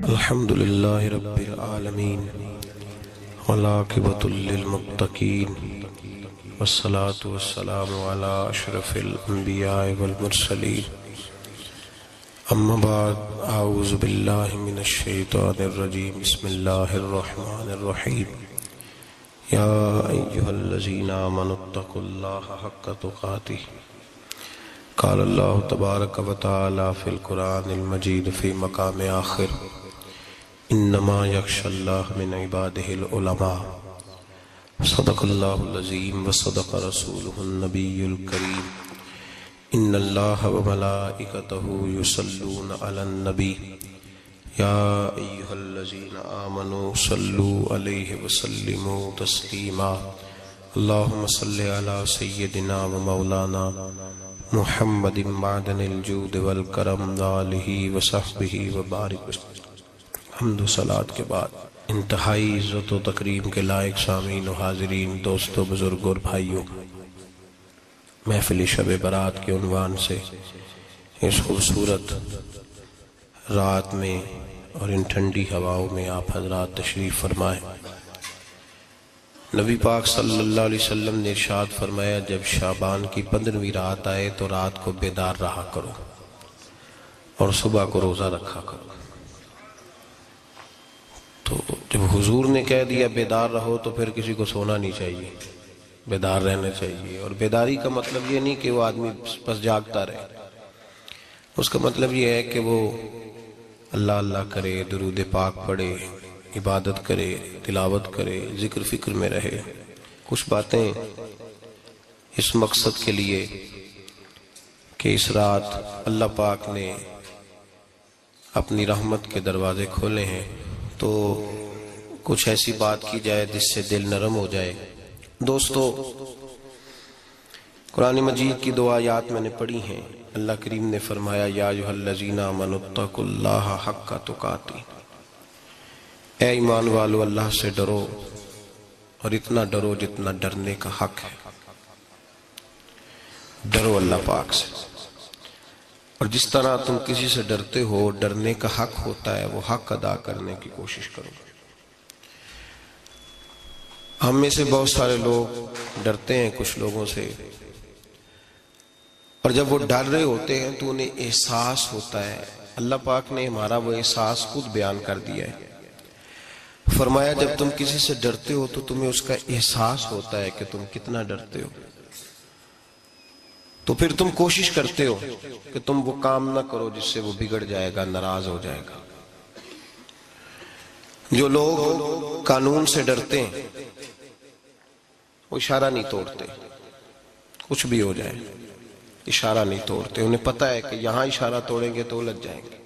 الحمد للہ رب العالمین والعاقبۃ للمتقین والصلاة والسلام علی اشرف الانبیاء والمرسلین اما بعد اعوذ باللہ من الشیطان الرجیم بسم اللہ الرحمن الرحیم یا ایہا الذین آمنوا اتقوا اللہ حق تقاتہ قال اللہ تبارک و تعالی فی القرآن المجید فی مقام آخر انما یخشی اللہ من عبادہ العلماء صدق اللہ العظیم وصدق رسولہ النبی الکریم ان اللہ وملائکتہ یصلون علی النبی یا ایہا الذین آمنوا صلوا علیہ وسلموا تسلیما اللہم صلی علی سیدنا و مولانا محمد معدن الجود والکرم وآلہ وصحبہ وبارک وسلم۔ حمد و صلاة کے بعد انتہائی عزت و تکریم کے لائق سامعین و حاضرین، دوستو، بزرگ اور بھائیوں، محفل شب برات کے عنوان سے اس خوبصورت رات میں اور ان ٹھنڈی ہواؤں میں آپ حضرات تشریف فرمائیں۔ نبی پاک صلی اللہ علیہ وسلم نے ارشاد فرمایا، جب شعبان کی 15ویں رات آئے تو رات کو بیدار رہا کرو اور صبح کو روزہ رکھا کرو۔ تو جب حضور نے کہہ دیا بیدار رہو تو پھر کسی کو سونا نہیں چاہیے، بیدار رہنا چاہیے۔ اور بیداری کا مطلب یہ نہیں کہ وہ آدمی بس جاگتا رہے، اس کا مطلب یہ ہے کہ وہ اللہ اللہ کرے، درود پاک پڑھے، عبادت کرے، تلاوت کرے، ذکر فکر میں رہے۔ کچھ باتیں اس مقصد کے لیے کہ اس رات اللہ پاک نے اپنی رحمت کے دروازے کھولے ہیں، تو کچھ ایسی بات کی جائے جس سے دل نرم ہو جائے۔ دوستو، قرآن مجید کی دو آیات میں نے پڑھی ہیں۔ اللہ کریم نے فرمایا، یا ایھا الذین آمنوا اتقوا اللہ حق تقاتہ، اے ایمان والو اللہ سے ڈرو اور اتنا ڈرو جتنا ڈرنے کا حق ہے۔ ڈرو اللہ پاک سے، اور جس طرح تم کسی سے ڈرتے ہو، ڈرنے کا حق ہوتا ہے، وہ حق ادا کرنے کی کوشش کرو۔ ہم میں سے بہت سارے لوگ ڈرتے ہیں کچھ لوگوں سے، اور جب وہ ڈر رہے ہوتے ہیں تو انہیں احساس ہوتا ہے۔ اللہ پاک نے ہمارا وہ احساس خود بیان کر دیا ہے۔ فرمایا، جب تم کسی سے ڈرتے ہو تو تمہیں اس کا احساس ہوتا ہے کہ تم کتنا ڈرتے ہو، تو پھر تم کوشش کرتے ہو کہ تم وہ کام نہ کرو جس سے وہ بگڑ جائے گا، ناراض ہو جائے گا۔ جو لوگ قانون سے ڈرتے ہیں وہ اشارہ نہیں توڑتے، کچھ بھی ہو جائے اشارہ نہیں توڑتے۔ انہیں پتہ ہے کہ یہاں اشارہ توڑیں گے تو الجھ جائیں گے،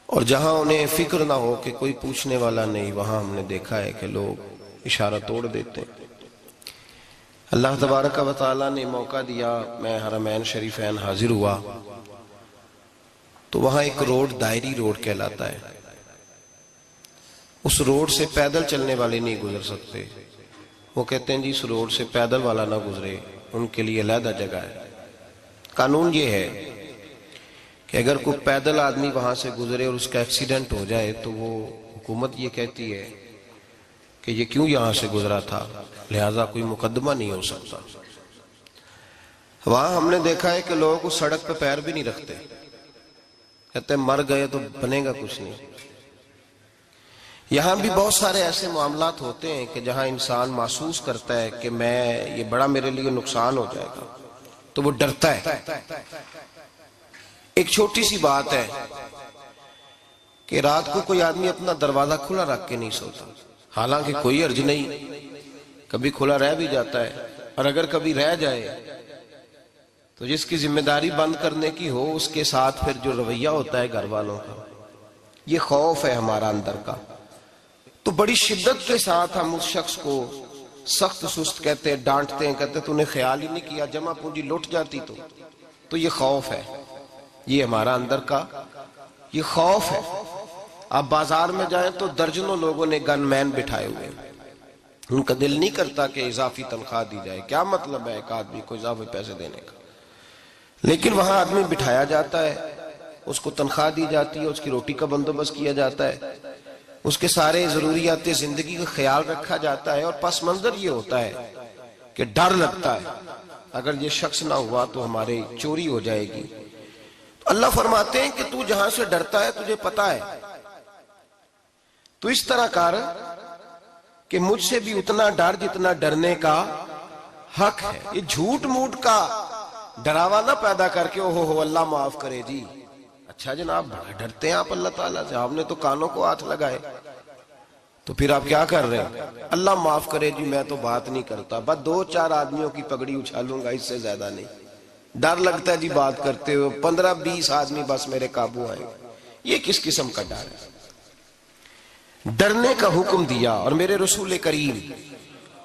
اور جہاں انہیں فکر نہ ہو کہ کوئی پوچھنے والا نہیں، وہاں ہم نے دیکھا ہے کہ لوگ اشارہ توڑ دیتے ہیں۔ اللہ تبارک و تعالیٰ نے موقع دیا، میں حرمین شریفین حاضر ہوا تو وہاں ایک روڈ دائری روڈ کہلاتا ہے۔ اس روڈ سے پیدل چلنے والے نہیں گزر سکتے۔ وہ کہتے ہیں جی اس روڈ سے پیدل والا نہ گزرے، ان کے لیے علیحدہ جگہ ہے۔ قانون یہ ہے کہ اگر کوئی پیدل آدمی وہاں سے گزرے اور اس کا ایکسیڈنٹ ہو جائے تو وہ حکومت یہ کہتی ہے کہ یہ کیوں یہاں سے گزرا تھا، لہٰذا کوئی مقدمہ نہیں ہو سکتا۔ وہاں ہم نے دیکھا ہے کہ لوگ اس سڑک پہ پیر بھی نہیں رکھتے، کہتے ہیں مر گئے تو بنے گا کچھ نہیں۔ یہاں بھی بہت سارے ایسے معاملات ہوتے ہیں کہ جہاں انسان محسوس کرتا ہے کہ یہ بڑا میرے لیے نقصان ہو جائے گا، تو وہ ڈرتا ہے۔ ایک چھوٹی سی بات ہے کہ رات کو کوئی آدمی اپنا دروازہ کھلا رکھ کے نہیں سوتا، حالانکہ کوئی حرج نہیں، کبھی کھلا رہ بھی جاتا ہے، اور اگر کبھی رہ جائے تو جس کی ذمہ داری بند کرنے کی ہو اس کے ساتھ پھر جو رویہ ہوتا ہے گھر والوں کا، یہ خوف ہے ہمارا اندر کا، تو بڑی شدت کے ساتھ ہم اس شخص کو سخت سست کہتے ہیں، ڈانٹتے ہیں، کہتے ہیں تو نے خیال ہی نہیں کیا، جمع پونجی لٹ جاتی تو یہ خوف ہے، یہ ہمارا اندر کا یہ خوف ہے۔ آپ بازار میں جائیں تو درجنوں لوگوں نے گن مین بٹھائے ہوئے ہیں، ان کا دل نہیں کرتا کہ اضافی تنخواہ دی جائے، کیا مطلب ہے ایک آدمی کو اضافی پیسے دینے کا، لیکن وہاں آدمی بٹھایا جاتا ہے، اس کو تنخواہ دی جاتی ہے، اس کی روٹی کا بندوبست کیا جاتا ہے، اس کے سارے ضروریات زندگی کا خیال رکھا جاتا ہے، اور پس منظر یہ ہوتا ہے کہ ڈر لگتا ہے اگر یہ شخص نہ ہوا تو ہمارے چوری ہو جائے گی۔ تو اللہ فرماتے ہیں کہ تو جہاں سے ڈرتا ہے تجھے پتا ہے، تو اس طرح کر کہ مجھ سے بھی اتنا ڈر جتنا ڈرنے کا حق ہے۔ یہ جھوٹ موٹ کا ڈراوا نہ پیدا کر کے اوہ اللہ معاف کرے جی، اچھا جناب بڑا ڈرتے ہیں آپ اللہ تعالیٰ سے، آپ نے تو کانوں کو ہاتھ لگائے، تو پھر آپ کیا کر رہے ہیں؟ اللہ معاف کرے جی میں تو بات نہیں کرتا، بس 2-4 آدمیوں کی پگڑی اچھالوں گا، اس سے زیادہ نہیں۔ ڈر لگتا ہے جی بات کرتے ہو، 15-20 آدمی بس میرے قابو آئیں گے۔ یہ کس قسم کا ڈر ہے؟ ڈرنے کا حکم دیا، اور میرے رسول کریم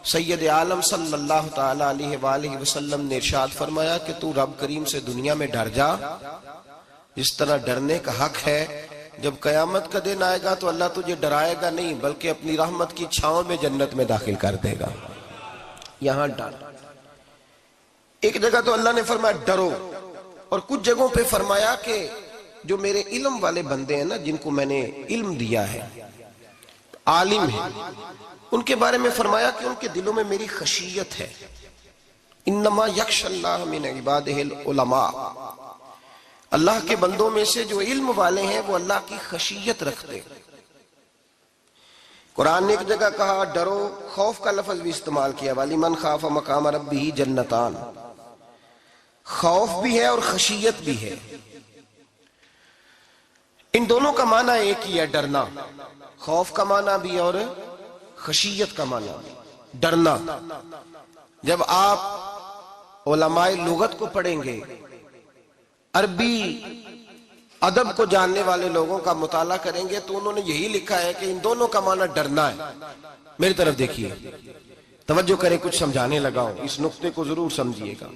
سید عالم صلی اللہ تعالی علیہ وآلہ وسلم نے ارشاد فرمایا کہ تو رب کریم سے دنیا میں ڈر جا جس طرح ڈرنے کا حق ہے۔ جب قیامت کا دن آئے گا تو اللہ تجھے ڈرائے گا نہیں بلکہ اپنی رحمت کی چھاؤں میں جنت میں داخل کر دے گا۔ یہاں ڈر، ایک جگہ تو اللہ نے فرمایا ڈرو، اور کچھ جگہوں پہ فرمایا کہ جو میرے علم والے بندے ہیں نا، جن کو میں نے علم دیا ہے، عالم ہیں، ان کے بارے میں فرمایا کہ ان کے دلوں میں میری خشیت ہے۔ انما یخشی اللہ من عبادہ العلماء، اللہ کے بندوں میں سے جو علم والے ہیں وہ اللہ کی خشیت رکھتے۔ قرآن نے ایک جگہ کہا ڈرو، خوف کا لفظ بھی استعمال کیا، وَلِمَنْ خَافَ مَقَامَ رَبِّهِ جَنَّتَانِ، خوف بھی ہے اور خشیت بھی ہے۔ ان دونوں کا معنی ایک ہی ہے، ڈرنا، خوف کا معنی بھی اور خشیت کا معنی بھی، ڈرنا۔ جب آپ علماء لغت کو پڑھیں گے، عربی ادب کو جاننے والے لوگوں کا مطالعہ کریں گے تو انہوں نے یہی لکھا ہے کہ ان دونوں کا معنی ڈرنا ہے۔ میری طرف دیکھیے، توجہ کریں، کچھ سمجھانے لگا ہوں، اس نقطے کو ضرور سمجھیے گا۔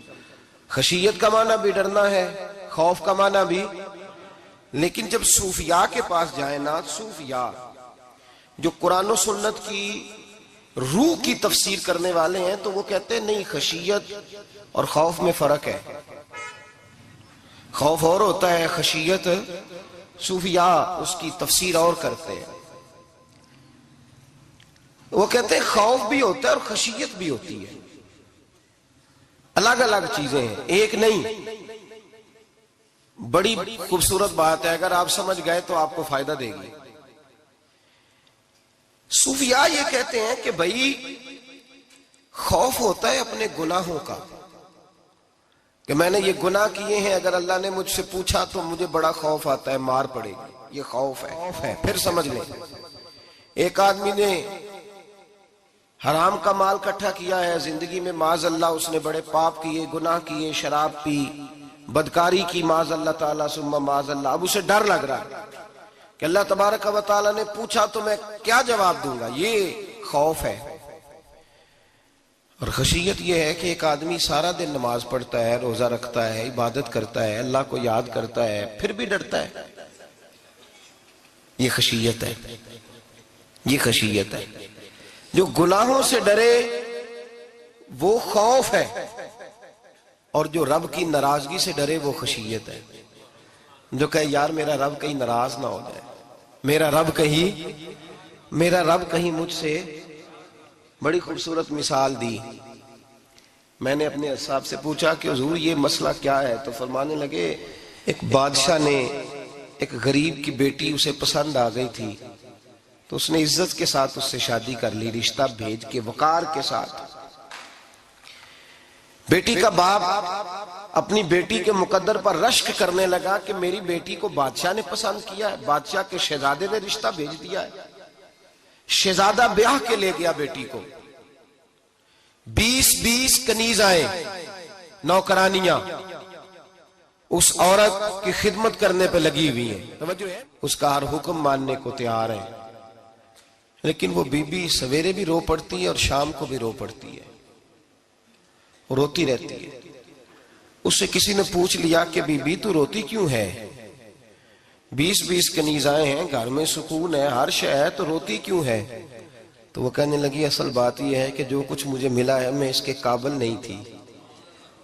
خشیت کا معنی بھی ڈرنا ہے، خوف کا معنی بھی۔ لیکن جب صوفیاء کے پاس جائیں نا، صوفیاء جو قرآن و سنت کی روح کی تفسیر کرنے والے ہیں، تو وہ کہتے ہیں نہیں، خشیت اور خوف میں فرق ہے، خوف اور ہوتا ہے، خشیت صوفیاء اس کی تفسیر اور کرتے ہیں۔ وہ کہتے ہیں خوف بھی ہوتا ہے اور خشیت بھی ہوتی ہے، الگ الگ چیزیں ہیں، ایک نہیں۔ بڑی خوبصورت بات ہے، اگر آپ سمجھ گئے تو آپ کو فائدہ دے گی۔ صوفیاء یہ کہتے ہیں کہ بھائی خوف ہوتا ہے اپنے گناہوں کا، کہ میں نے یہ گناہ کیے ہیں، اگر اللہ نے مجھ سے پوچھا تو مجھے بڑا خوف آتا ہے، مار پڑے گی، یہ خوف ہے۔ پھر سمجھ لیں، ایک آدمی نے حرام کا مال اکٹھا کیا ہے زندگی میں، معاذ اللہ اس نے بڑے پاپ کیے، گناہ کیے، شراب پی، بدکاری کی، معاذ اللہ تعالیٰ ثم معاذ اللہ۔ اب اسے ڈر لگ رہا ہے کہ اللہ تبارک و تعالیٰ نے پوچھا تو میں کیا جواب دوں گا، یہ خوف ہے۔ اور خشیت یہ ہے کہ ایک آدمی سارا دن نماز پڑھتا ہے، روزہ رکھتا ہے، عبادت کرتا ہے، اللہ کو یاد کرتا ہے، پھر بھی ڈرتا ہے، یہ خشیت ہے، یہ خشیت ہے۔ جو گناہوں سے ڈرے وہ خوف ہے، اور جو رب کی ناراضگی سے ڈرے وہ خشیت ہے۔ جو کہے یار میرا رب کہیں ناراض نہ ہو جائے، میرا رب کہیں مجھ سے۔ بڑی خوبصورت مثال دی، میں نے اپنے صاحب سے پوچھا کہ حضور یہ مسئلہ کیا ہے، تو فرمانے لگے ایک بادشاہ نے ایک غریب کی بیٹی اسے پسند آ گئی تھی، تو اس نے عزت کے ساتھ اس سے شادی کر لی، رشتہ بھیج کے وقار کے ساتھ۔ بیٹی کا باپ اپنی بیٹی کے مقدر پر رشک کرنے لگا کہ میری بیٹی کو بادشاہ نے پسند کیا ہے، بادشاہ کے شہزادے نے رشتہ بھیج دیا ہے۔ شہزادہ بیاہ کے لے گیا بیٹی کو، 20 کنیزائیں، نوکرانیاں اس عورت کی خدمت کرنے پہ لگی ہوئی ہیں، توجہ ہے، اس کا ہر حکم ماننے کو تیار ہے۔ لیکن وہ بی بی سویرے بھی رو پڑتی ہے اور شام کو بھی رو پڑتی ہے، روتی رہتی ہے۔ اس سے کسی نے پوچھ لیا کہ بی بی تو روتی کیوں ہے، 20 کنیزائیں ہیں، گھر میں سکون ہے، ہر شے ہے، تو روتی کیوں ہے؟ تو وہ کہنے لگی اصل بات یہ ہے کہ جو کچھ مجھے ملا ہے میں اس کے قابل نہیں تھی،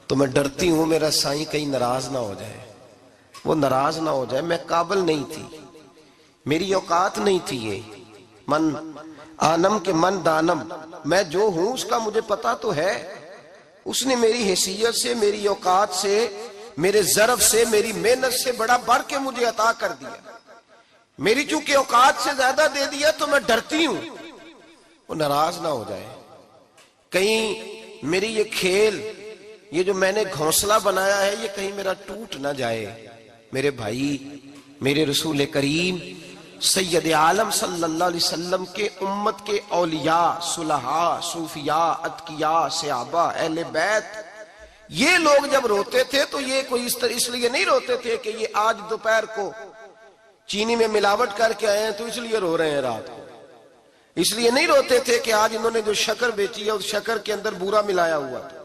تو میں ڈرتی ہوں میرا سائیں کہیں ناراض نہ ہو جائے، وہ ناراض نہ ہو جائے، میں قابل نہیں تھی، میری اوقات نہیں تھی، یہ من آنم کے من دانم، میں جو ہوں اس کا مجھے پتا تو ہے، اس نے میری حیثیت سے، میری اوقات سے، میرے ظرف سے، میری محنت سے بڑا بڑھ کے مجھے عطا کر دیا، میری چونکہ اوقات سے زیادہ دے دیا تو میں ڈرتی ہوں وہ ناراض نہ ہو جائے، کہیں میری یہ کھیل، یہ جو میں نے گھونسلہ بنایا ہے، یہ کہیں میرا ٹوٹ نہ جائے۔ میرے بھائی، میرے رسول کریم سید عالم صلی اللہ علیہ وسلم کے امت کے اولیاء، صلحاء، صوفیاء، اتقیاء، صحابہ، اہل بیت، یہ لوگ جب روتے تھے تو یہ کوئی اس لیے نہیں روتے تھے کہ یہ آج دوپہر کو چینی میں ملاوٹ کر کے آئے ہیں تو اس لیے رو رہے ہیں رات کو، اس لیے نہیں روتے تھے کہ آج انہوں نے جو شکر بیچی ہے اس شکر کے اندر بورا ملایا ہوا تھا،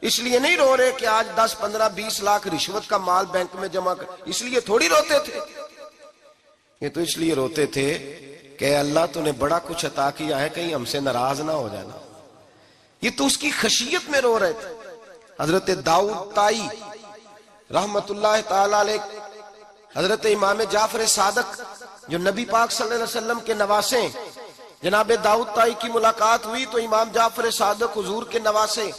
اس لیے نہیں رو رہے کہ آج 10 15 20 لاکھ رشوت کا مال بینک میں جمع کر، اس لیے تھوڑی روتے تھے، یہ تو اس لیے روتے تھے کہ اللہ تو نے بڑا کچھ عطا کیا ہے، کہیں ہم سے ناراض نہ ہو جانا، یہ تو اس کی خشیت میں رو رہے تھے۔ حضرت داؤد طائی رحمت اللہ تعالی علیہ، حضرت امام جعفر صادق جو نبی پاک صلی اللہ علیہ وسلم کے نواسے، جناب داؤد طائی کی ملاقات ہوئی تو امام جعفر صادق حضور کے نواسے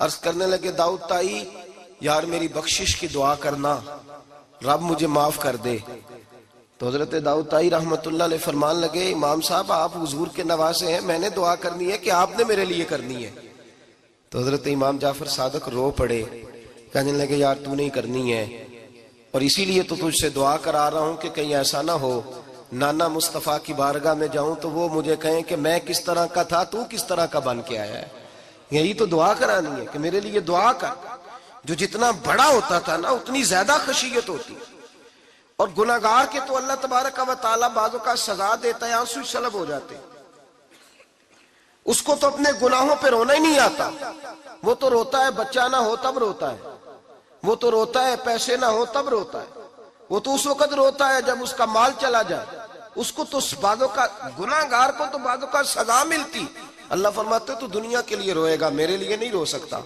عرض کرنے لگے، داؤد طائی یار میری بخشش کی دعا کرنا، رب مجھے معاف کر دے۔ تو حضرت داؤد طائی رحمت اللہ علیہ فرمان لگے، امام صاحب آپ حضور کے نواسے ہیں، میں نے دعا کرنی ہے کہ آپ نے میرے لیے کرنی ہے؟ تو حضرت امام جعفر صادق رو پڑے، کہنے لگے یار تو نہیں کرنی ہے، اور اسی لیے تو تجھ سے دعا کرا رہا ہوں کہ کہیں ایسا نہ ہو نانا مصطفیٰ کی بارگاہ میں جاؤں تو وہ مجھے کہیں کہ میں کس طرح کا تھا تو کس طرح کا بن کے آیا ہے، یہی تو دعا کرانی ہے کہ میرے لیے دعا کر۔ جو جتنا بڑا ہوتا تھا نا اتنی زیادہ خشیت ہوتی، اور گناہگار کے تو اللہ تبارک و تعالیٰ بعضوں کا سزا دیتا ہے، آنسو سلب ہو جاتے، اس کو تو اپنے گناہوں پہ رونا ہی نہیں آتا، وہ تو روتا ہے بچہ نہ ہو تب روتا ہے، وہ تو روتا ہے پیسے نہ ہو تب روتا ہے، وہ تو اس وقت روتا ہے جب اس کا مال چلا جائے، اس کو تو بعضوں کا گناہگار کو تو بعضوں کا سزا ملتی، اللہ فرماتے تو دنیا کے لیے روئے گا، میرے لیے نہیں رو سکتا۔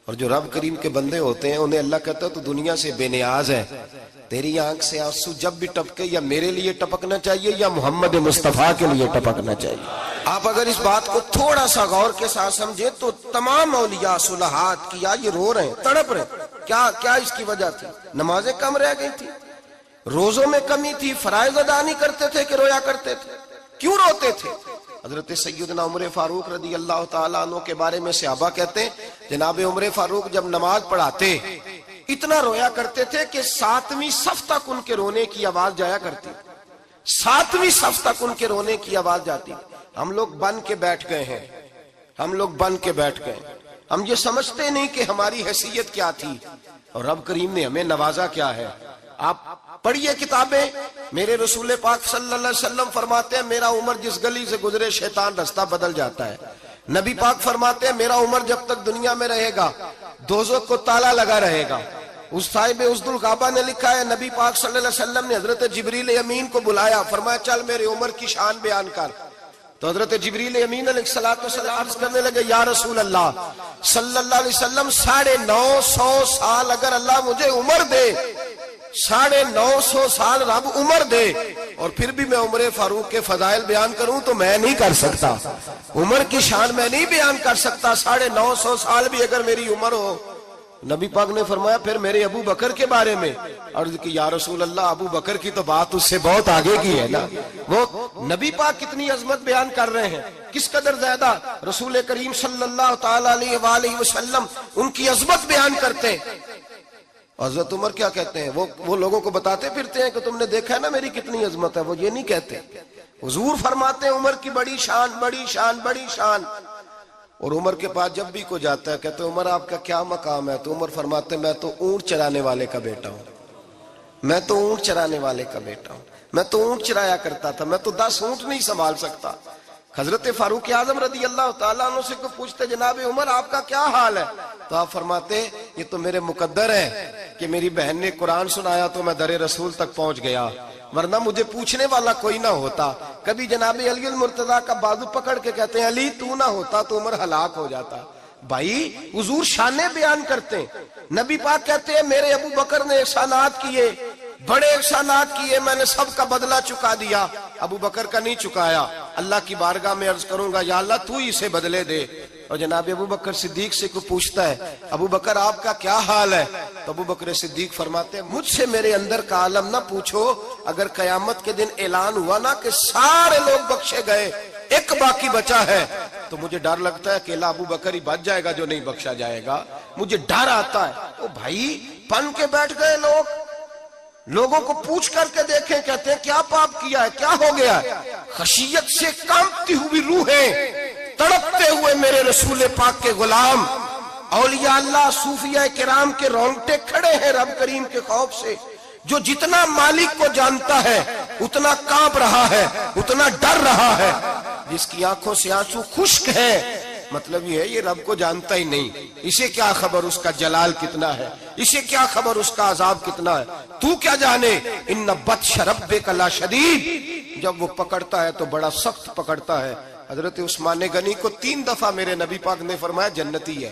اور جو رب کریم کے بندے ہوتے ہیں انہیں اللہ کہتا ہے تو دنیا سے بے نیاز ہے، تیری آنکھ سے آنسو جب بھی ٹپکے یا میرے لیے ٹپکنا چاہیے یا محمد مصطفیٰ کے لیے ٹپکنا چاہیے۔ آپ اگر اس بات کو تھوڑا سا غور کے ساتھ سمجھے تو تمام اولیاء صلحات کیا یہ رو رہے ہیں، تڑپ رہے ہیں، کیا اس کی وجہ تھی؟ نمازیں کم رہ گئی تھی، روزوں میں کمی تھی، فرائض ادا نہیں کرتے تھے کہ رویا کرتے تھے؟ کیوں روتے تھے؟ حضرت سیدنا عمر فاروق رضی اللہ تعالیٰ عنہ کے بارے میں صحابہ کہتے ہیں جناب عمر فاروق جب نماز پڑھاتے اتنا رویا کرتے تھے کہ 7ویں صف تک ان کے رونے کی آواز جایا کرتی، 7ویں صف تک ان کے رونے کی آواز جاتی۔ ہم لوگ بن کے بیٹھ گئے ہیں، ہم لوگ بن کے بیٹھ گئے، ہم یہ سمجھتے نہیں کہ ہماری حیثیت کیا تھی اور رب کریم نے ہمیں نوازا کیا ہے۔ آپ پڑھیے کتابیں، میرے رسول پاک صلی اللہ علیہ وسلم فرماتے ہیں میرا عمر جس گلی سے گزرے شیطان رستہ بدل جاتا ہے، نبی پاک فرماتے ہیں میرا عمر جب تک دنیا میں رہے گا دوزخ کو تالا لگا رہے گا۔ اس صاحب عزد الغابہ نے لکھا ہے نبی پاک صلی اللہ علیہ وسلم نے حضرت جبریل امین کو بلایا، فرمایا چل میرے عمر کی شان بیان کر، تو حضرت جبریل امین علیہ السلام عرض کرنے لگے یا رسول اللہ صلی اللہ علیہ وسلم 950 سال اگر اللہ مجھے عمر دے، 950 سال رب عمر دے اور پھر بھی میں عمر فاروق کے فضائل بیان کروں تو میں نہیں کر سکتا، عمر کی شان میں نہیں بیان کر سکتا، 950 سال بھی اگر میری عمر ہو۔ نبی پاک نے فرمایا پھر میرے ابو بکر کے بارے میں، عرض کی یا رسول اللہ ابو بکر کی تو بات اس سے بہت آگے کی ہے نا، وہ نبی پاک کتنی عظمت بیان کر رہے ہیں، کس قدر زیادہ رسول کریم صلی اللہ تعالی علیہ وآلہ وسلم ان کی عظمت بیان کرتے ہیں۔ حضرت عمر کیا کہتے ہیں، وہ لوگوں کو بتاتے پھرتے ہیں کہ تم نے دیکھا ہے نا میری کتنی عظمت ہے، وہ یہ نہیں کہتے، حضور فرماتے ہیں عمر کی بڑی شان بڑی شان بڑی شان۔ اور عمر کے پاس جب بھی کوئی جاتا ہے کہتے ہیں عمر آپ کا کیا مقام ہے، تو عمر فرماتے ہیں میں تو اونٹ چرانے والے کا بیٹا ہوں، میں تو اونٹ چرانے والے کا بیٹا ہوں، میں تو اونٹ چرایا کرتا تھا، میں تو 10 اونٹ نہیں سنبھال سکتا۔ حضرت فاروق اعظم رضی اللہ تعالیٰ عنہ سے کوئی پوچھتے جناب عمر آپ کا کیا حال ہے، تو آپ فرماتے یہ تو میرے مقدر ہے کہ میری بہن نے قرآن سنایا تو میں در رسول تک پہنچ گیا، ورنہ مجھے پوچھنے والا کوئی نہ ہوتا۔ کبھی جناب علی المرتضیٰ کا بازو پکڑ کے کہتے ہیں علی تو نہ ہوتا تو عمر ہلاک ہو جاتا، بھائی حضور شانے بیان کرتے ہیں. نبی پاک کہتے ہیں میرے ابو بکر نے احسانات کیے, بڑے احسانات کیے, میں نے سب کا بدلہ چکا دیا, ابو بکر کا نہیں چکایا. اللہ کی بارگاہ میں عرض کروں گا یا اللہ تو ہی اسے بدلے دے. اور جناب ابو بکر صدیق سے کوئی پوچھتا ہے ابو بکر آپ کا کیا حال ہے, تو ابو بکر صدیق فرماتے ہیں مجھ سے میرے اندر کا عالم نہ پوچھو, اگر قیامت کے دن اعلان ہوا نا کہ سارے لوگ بخشے گئے ایک باقی بچا ہے, تو مجھے ڈر لگتا ہے اکیلا ابو بکر ہی بچ جائے گا جو نہیں بخشا جائے گا, مجھے ڈر آتا ہے. تو بھائی پن کے بیٹھ گئے لوگ, لوگوں کو پوچھ کر کے دیکھیں, کہتے ہیں کیا پاپ کیا ہے, کیا ہو گیا ہے. خشیت سے کانپتی ہوئی روحیں, تڑپتے ہوئے میرے رسول پاک کے غلام, اولیاء اللہ صوفیاء کرام کے رونگٹے کھڑے ہیں رب کریم کے خوف سے. جو جتنا مالک کو جانتا ہے اتنا کانپ رہا ہے, اتنا ڈر رہا ہے. جس کی آنکھوں سے آنسو خشک ہے, مطلب یہ ہے یہ رب کو جانتا ہی نہیں, اسے کیا خبر اس کا جلال کتنا ہے, اسے کیا خبر اس کا عذاب کتنا ہے, تو کیا جانے. ان بطش ربک لشدید, جب وہ پکڑتا ہے تو بڑا سخت پکڑتا ہے. حضرت عثمان غنی کو 3 دفعہ میرے نبی پاک نے فرمایا جنتی ہے,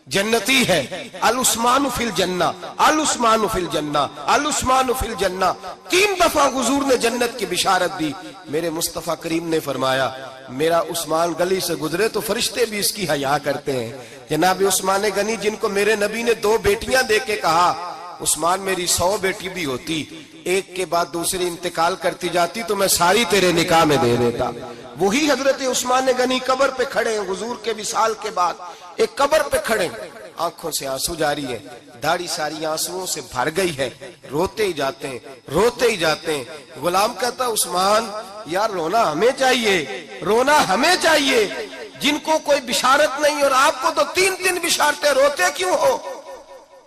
جنتی ہے. العثمان فی الجنہ, العثمان فی الجنہ, العثمان فی الجنہ, 3 دفعہ حضور نے جنت کی بشارت دی. میرے مصطفیٰ کریم نے فرمایا میرا عثمان گلی سے گزرے تو فرشتے بھی اس کی حیا کرتے ہیں. جناب عثمان غنی جن کو میرے نبی نے 2 بیٹیاں دے کے کہا عثمان میری 100 بیٹی بھی ہوتی, ایک کے بعد دوسری انتقال کرتی جاتی تو میں ساری تیرے نکاح میں دے دیتا. وہی حضرت عثمان غنی قبر پہ کھڑے ہیں حضور کے وصال کے بعد, ایک قبر پہ کھڑے, آنکھوں سے آنسو جاری ہے, داڑھی ساری آنسوؤں سے بھر گئی ہے, روتے ہی جاتے ہیں, روتے ہی جاتے ہیں. غلام کہتا عثمان یار رونا ہمیں چاہیے, رونا ہمیں چاہیے, جن کو کوئی بشارت نہیں اور آپ کو تو 3 بشارتیں, روتے کیوں ہو.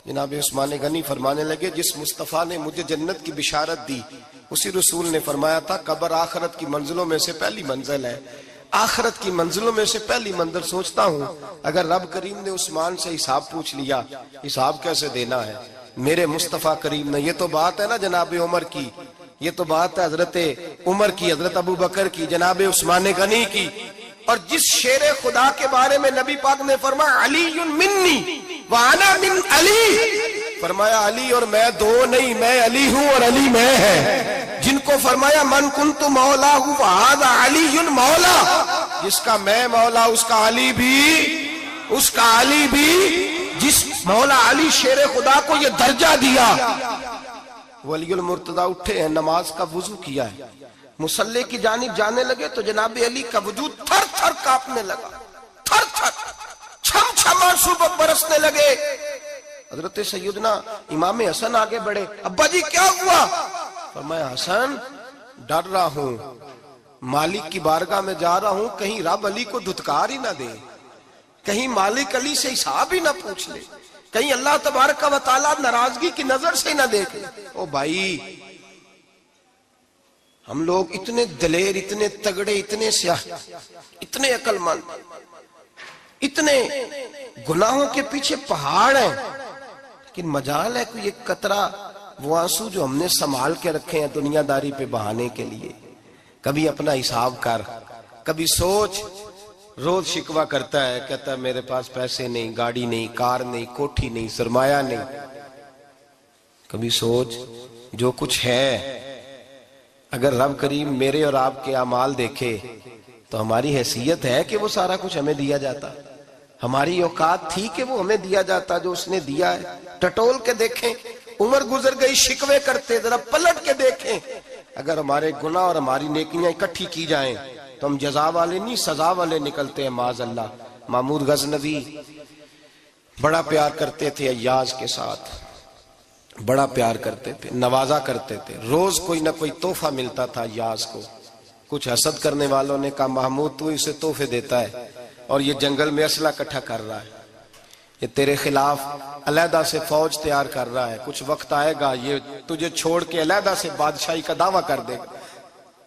جناب عثمان غنی فرمانے لگے جس مصطفیٰ نے مجھے جنت کی بشارت دی اسی رسول نے فرمایا تھا قبر آخرت کی منزلوں میں سے پہلی منزل ہے, آخرت کی منزلوں میں سے پہلی منزل. سوچتا ہوں اگر رب کریم نے عثمان سے حساب پوچھ لیا, حساب کیسے دینا ہے میرے مصطفیٰ کریم نے. یہ تو بات ہے نا جناب عمر کی, یہ تو بات ہے حضرت عمر کی, حضرت ابو بکر کی, جناب عثمان غنی کی. اور جس شیر خدا کے بارے میں نبی پاک نے فرمایا علی منی وانا من علی, فرمایا علی اور میں 2 نہیں, میں علی ہوں اور علی میں ہے. جن کو فرمایا من کنت مولا ہوں فہذا علی مولا, جس کا میں مولا اس کا علی بھی, اس کا علی بھی. جس مولا علی شیر خدا کو یہ درجہ دیا. ولی المرتضی اٹھے ہیں, نماز کا وضو کیا ہے, مصلی کی جانب جانے لگے تو جناب علی کا وجود تھر تھر کانپنے لگا, تھر تھر, چھم چھم آنسو برسنے لگے. حضرت سیدنا امام حسن آگے بڑھے, ابا جی کیا ہوا. فرمایا حسن ڈر رہا ہوں, مالک کی بارگاہ میں جا رہا ہوں, کہیں رب علی کو دھتکار ہی نہ دے, کہیں مالک علی سے حساب ہی نہ پوچھ لے, کہیں اللہ تبارک و تعالیٰ ناراضگی کی نظر سے نہ دیکھے. او بھائی ہم لوگ اتنے دلیر, اتنے تگڑے, اتنے سیاہ, اتنے عقل مند, اتنے گناہوں کے پیچھے پہاڑ ہیں, لیکن مجال ہے کوئی ایک قطرہ وہ آنسو جو ہم نے سنبھال کے رکھے ہیں دنیا داری پہ بہانے کے لیے. کبھی اپنا حساب کر, کبھی سوچ. روز شکوہ کرتا ہے, کہتا ہے میرے پاس پیسے نہیں, گاڑی نہیں, کار نہیں, کوٹھی نہیں, سرمایہ نہیں. کبھی سوچ جو کچھ ہے اگر رب کریم میرے اور آپ کے اعمال دیکھے تو ہماری حیثیت ہے کہ وہ سارا کچھ ہمیں دیا جاتا, ہماری اوقات تھی کہ وہ ہمیں دیا جاتا جو اس نے دیا ہے. ٹٹول کے دیکھیں, عمر گزر گئی شکوے کرتے, ذرا پلٹ کے دیکھیں. اگر ہمارے گناہ اور ہماری نیکیاں اکٹھی کی جائیں تو ہم جزا والے نہیں سزا والے نکلتے ہیں معاذ اللہ. محمود غزنوی بڑا پیار کرتے تھے ایاز کے ساتھ, بڑا پیار کرتے تھے, نوازا کرتے تھے. روز کوئی نہ کوئی تحفہ ملتا تھا ایاز کو. کچھ حسد کرنے والوں نے کہا محمود تو اسے تحفے دیتا ہے اور یہ جنگل میں اسلحہ اکٹھا کر رہا ہے, یہ تیرے خلاف علیحدہ سے فوج تیار کر رہا ہے, کچھ وقت آئے گا یہ تجھے چھوڑ کے علیحدہ سے بادشاہی کا دعویٰ کر دے گا.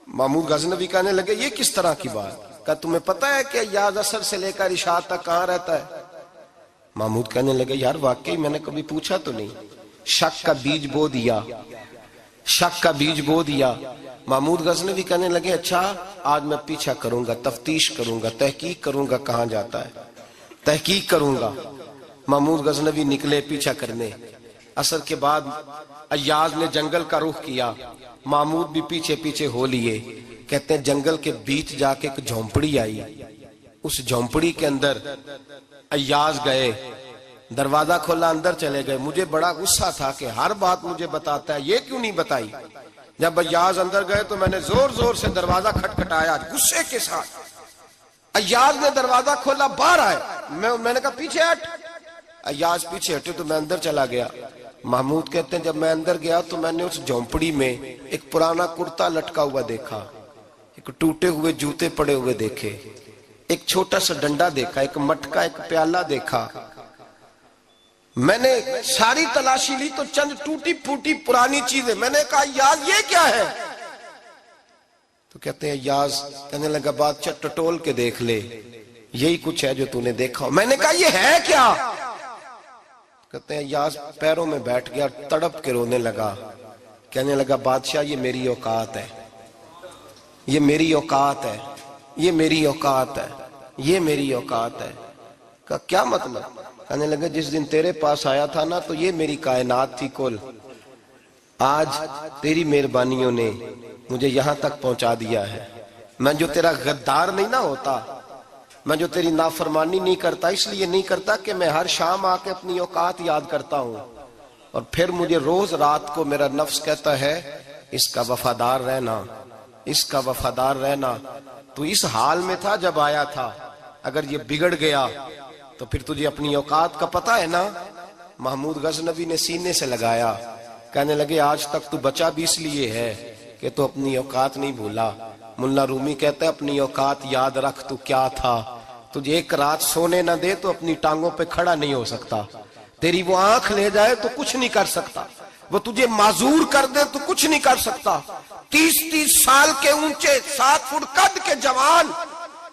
محمود غزنوی کہنے لگے یہ کس طرح کی بات, کہا تمہیں پتہ ہے کہ ایاز عصر سے لے کر عشاء تک کہاں رہتا ہے. محمود کہنے لگے یار واقعی میں نے کبھی پوچھا تو نہیں. شک کا بیج بو دیا, شک کا بیج بو دیا. محمود غزنوی کہنے لگے اچھا آج میں پیچھا کروں گا, تفتیش کروں گا, تحقیق کروں گا کہاں جاتا ہے. تحقیق کروں گا۔ محمود غزنوی نکلے پیچھا کرنے۔ عصر کے بعد ایاز نے جنگل کا رخ کیا، محمود بھی پیچھے پیچھے ہو لیے۔ کہتے ہیں جنگل کے بیچ جا کے ایک جھونپڑی آئی، اس جھونپڑی کے اندر ایاز گئے، دروازہ کھولا، اندر چلے گئے۔ مجھے بڑا غصہ تھا کہ ہر بات مجھے بتاتا ہے، یہ کیوں نہیں بتائی؟ جب ایاز اندر گئے تو میں نے زور زور سے دروازہ کھٹکھٹایا غصے کے ساتھ۔ ایاز نے دروازہ کھولا، باہر آئے، میں نے کہا پیچھے ہٹ۔ ایاز پیچھے ہٹے تو میں اندر چلا گیا۔ محمود کہتے ہیں جب میں اندر گیا تو میں نے اس جھونپڑی میں ایک پرانا کرتا لٹکا ہوا دیکھا، ایک ٹوٹے ہوئے جوتے پڑے ہوئے دیکھے، ایک چھوٹا سا ڈنڈا دیکھا، ایک مٹکا، ایک پیالہ دیکھا۔ میں نے ساری تلاشی لی تو چند ٹوٹی پھوٹی پرانی چیزیں۔ میں نے کہا یاز یہ کیا ہے؟ تو کہتے ہیں یاز کہنے لگا بادشاہ ٹٹول کے دیکھ لے، یہی کچھ ہے جو تو نے دیکھا۔ میں نے کہا یہ ہے کیا؟ کہتے ہیں یاز پیروں میں بیٹھ گیا، تڑپ کے رونے لگا، کہنے لگا بادشاہ یہ میری اوقات ہے، یہ میری اوقات ہے، یہ میری اوقات ہے، یہ میری اوقات ہے۔ کہا کیا مطلب؟ کہنے لگا جس دن تیرے پاس آیا تھا نا تو یہ میری کائنات تھی کل، آج تیری مہربانیوں نے مجھے یہاں تک پہنچا دیا ہے۔ میں جو تیرا غدار نہیں نہ ہوتا، میں جو تیری نافرمانی نہیں کرتا، اس لیے نہیں کرتا کہ میں ہر شام آ کے اپنی اوقات یاد کرتا ہوں، اور پھر مجھے روز رات کو میرا نفس کہتا ہے اس کا وفادار رہنا، اس کا وفادار رہنا۔ تو اس حال میں تھا جب آیا تھا، اگر یہ بگڑ گیا تو پھر تجھے اپنی اوقات کا پتہ ہے نا۔ محمود غزنوی نے سینے سے لگایا، کہنے لگے آج تک تو بچا بھی اس لیے ہے کہ تو اپنی اوقات نہیں بھولا۔ ملا رومی کہتا ہے اپنی اوقات یاد رکھ، تو کیا تھا؟ تجھے ایک رات سونے نہ دے تو اپنی ٹانگوں پہ کھڑا نہیں ہو سکتا، تیری وہ آنکھ لے جائے تو کچھ نہیں کر سکتا، وہ تجھے معذور کر دے تو کچھ نہیں کر سکتا۔ 30 سال کے اونچے 7 فٹ قد کے جوان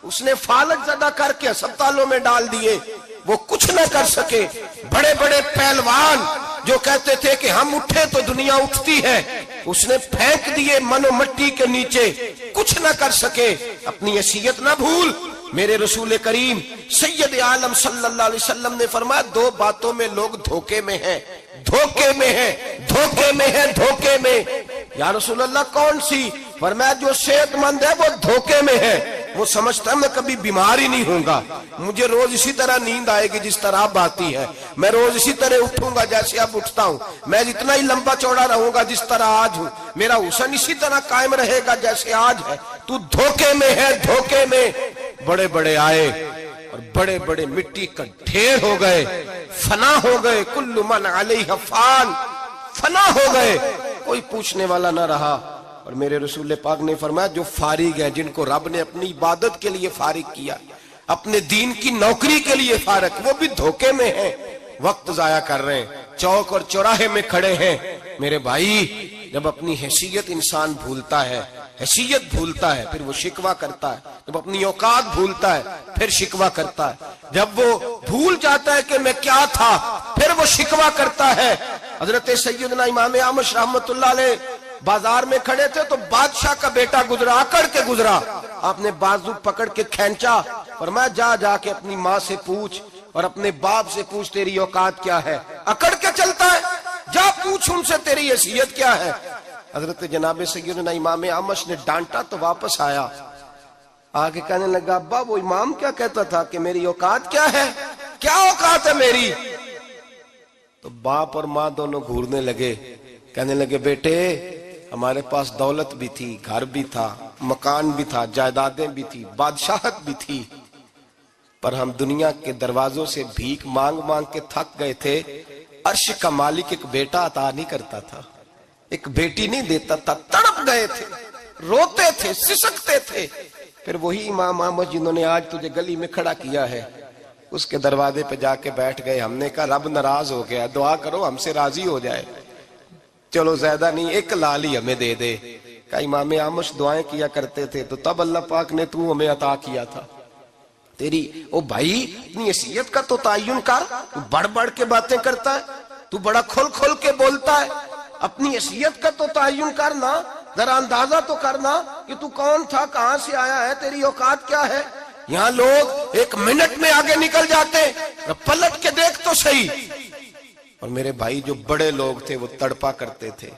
اس نے فالج زدہ کر کے ہسپتالوں میں ڈال دیے، وہ کچھ نہ کر سکے۔ بڑے بڑے پہلوان جو کہتے تھے کہ ہم اٹھے تو دنیا اٹھتی ہے، اس نے پھینک دیے منو مٹی کے نیچے، کچھ نہ کر سکے۔ اپنی حیثیت نہ بھول۔ میرے رسول کریم سید عالم صلی اللہ علیہ وسلم نے فرمایا 2 باتوں میں لوگ دھوکے میں ہیں، دھوکے میں ہیں، دھوکے میں ہیں، دھوکے میں۔ یا رسول اللہ کون سی؟ فرمایا جو صحت مند ہے وہ دھوکے میں ہے، وہ سمجھتا ہے میں کبھی بیمار ہی نہیں ہوں گا، مجھے روز اسی طرح نیند آئے گی جس طرح اب آتی ہے، میں روز اسی طرح اٹھوں گا جیسے اب اٹھتا ہوں، میں اتنا ہی لمبا چوڑا رہوں گا جس طرح آج ہوں، میرا حسن اسی طرح قائم رہے گا جیسے آج ہے۔ تو دھوکے میں ہے، دھوکے میں۔ بڑے بڑے آئے اور بڑے بڑے مٹی کا ڈھیر ہو گئے، فنا ہو گئے، کل من علیہ فان، فنا ہو گئے، کوئی پوچھنے والا نہ رہا۔ اور میرے رسول پاک نے فرمایا جو فارغ ہیں، جن کو رب نے اپنی عبادت کے لیے فارغ کیا، اپنے دین کی نوکری کے لیے فارغ، وہ بھی دھوکے میں ہیں، وقت ضائع کر رہے ہیں، چوک اور چوراہے میں کھڑے ہیں۔ میرے بھائی جب اپنی حیثیت انسان بھولتا ہے، حیثیت بھولتا ہے پھر وہ شکوہ کرتا ہے، جب اپنی اوقات بھولتا ہے پھر شکوہ کرتا ہے، جب وہ بھول جاتا ہے کہ میں کیا تھا پھر وہ شکوہ کرتا ہے۔ حضرت سیدنا امام اعمش رحمت اللہ علیہ بازار میں کھڑے تھے تو بادشاہ کا بیٹا گزرا، اکڑ کے گزرا، آپ نے بازو پکڑ کے کھینچا، فرمایا جا کے اپنی ماں سے پوچھ اور اپنے باپ سے پوچھ تیری اوقات کیا ہے۔ اکڑ کے چلتا ہے، جا پوچھ ان سے تیری حیثیت کیا ہے۔ حضرت جناب سیدنا امام اعمش نے ڈانٹا تو واپس آیا، آگے کہنے لگا ابا وہ امام کیا کہتا تھا کہ میری اوقات کیا ہے، کیا اوقات ہے میری؟ تو باپ اور ماں دونوں گھورنے لگے، کہنے لگے بیٹے ہمارے پاس دولت بھی تھی، گھر بھی تھا، مکان بھی تھا، جائیدادیں بھی تھی، بادشاہت بھی تھی، پر ہم دنیا کے دروازوں سے بھیک مانگ مانگ کے تھک گئے تھے۔ عرش کا مالک ایک بیٹا عطا نہیں کرتا تھا، ایک بیٹی نہیں دیتا تھا، تڑپ گئے تھے، روتے تھے، سسکتے تھے۔ پھر وہی امام احمد جنہوں نے آج تجھے گلی میں کھڑا کیا ہے اس کے دروازے پہ جا کے بیٹھ گئے۔ ہم نے کہا رب ناراض ہو گیا، دعا کرو ہم سے راضی ہو جائے، چلو زیادہ نہیں ایک لال ہی ہمیں دے دے۔ کہ امام اعمش دعائیں کیا کرتے تھے تو تب اللہ پاک نے تو ہمیں عطا کیا تھا۔ تیری او بھائی اپنی حیثیت کا تو تعین کر، تو بڑھ بڑھ کے باتیں کرتا ہے، تو بڑا کھل کھل کے بولتا ہے، اپنی حیثیت کا تو تعین کرنا، ذرا اندازہ تو کرنا کہ تو کون تھا، کہاں سے آیا ہے، تیری اوقات کیا ہے۔ یہاں لوگ ایک منٹ میں آگے نکل جاتے، پلٹ کے دیکھ تو صحیح۔ اور میرے بھائی جو بڑے لوگ تھے وہ تڑپا کرتے تھے۔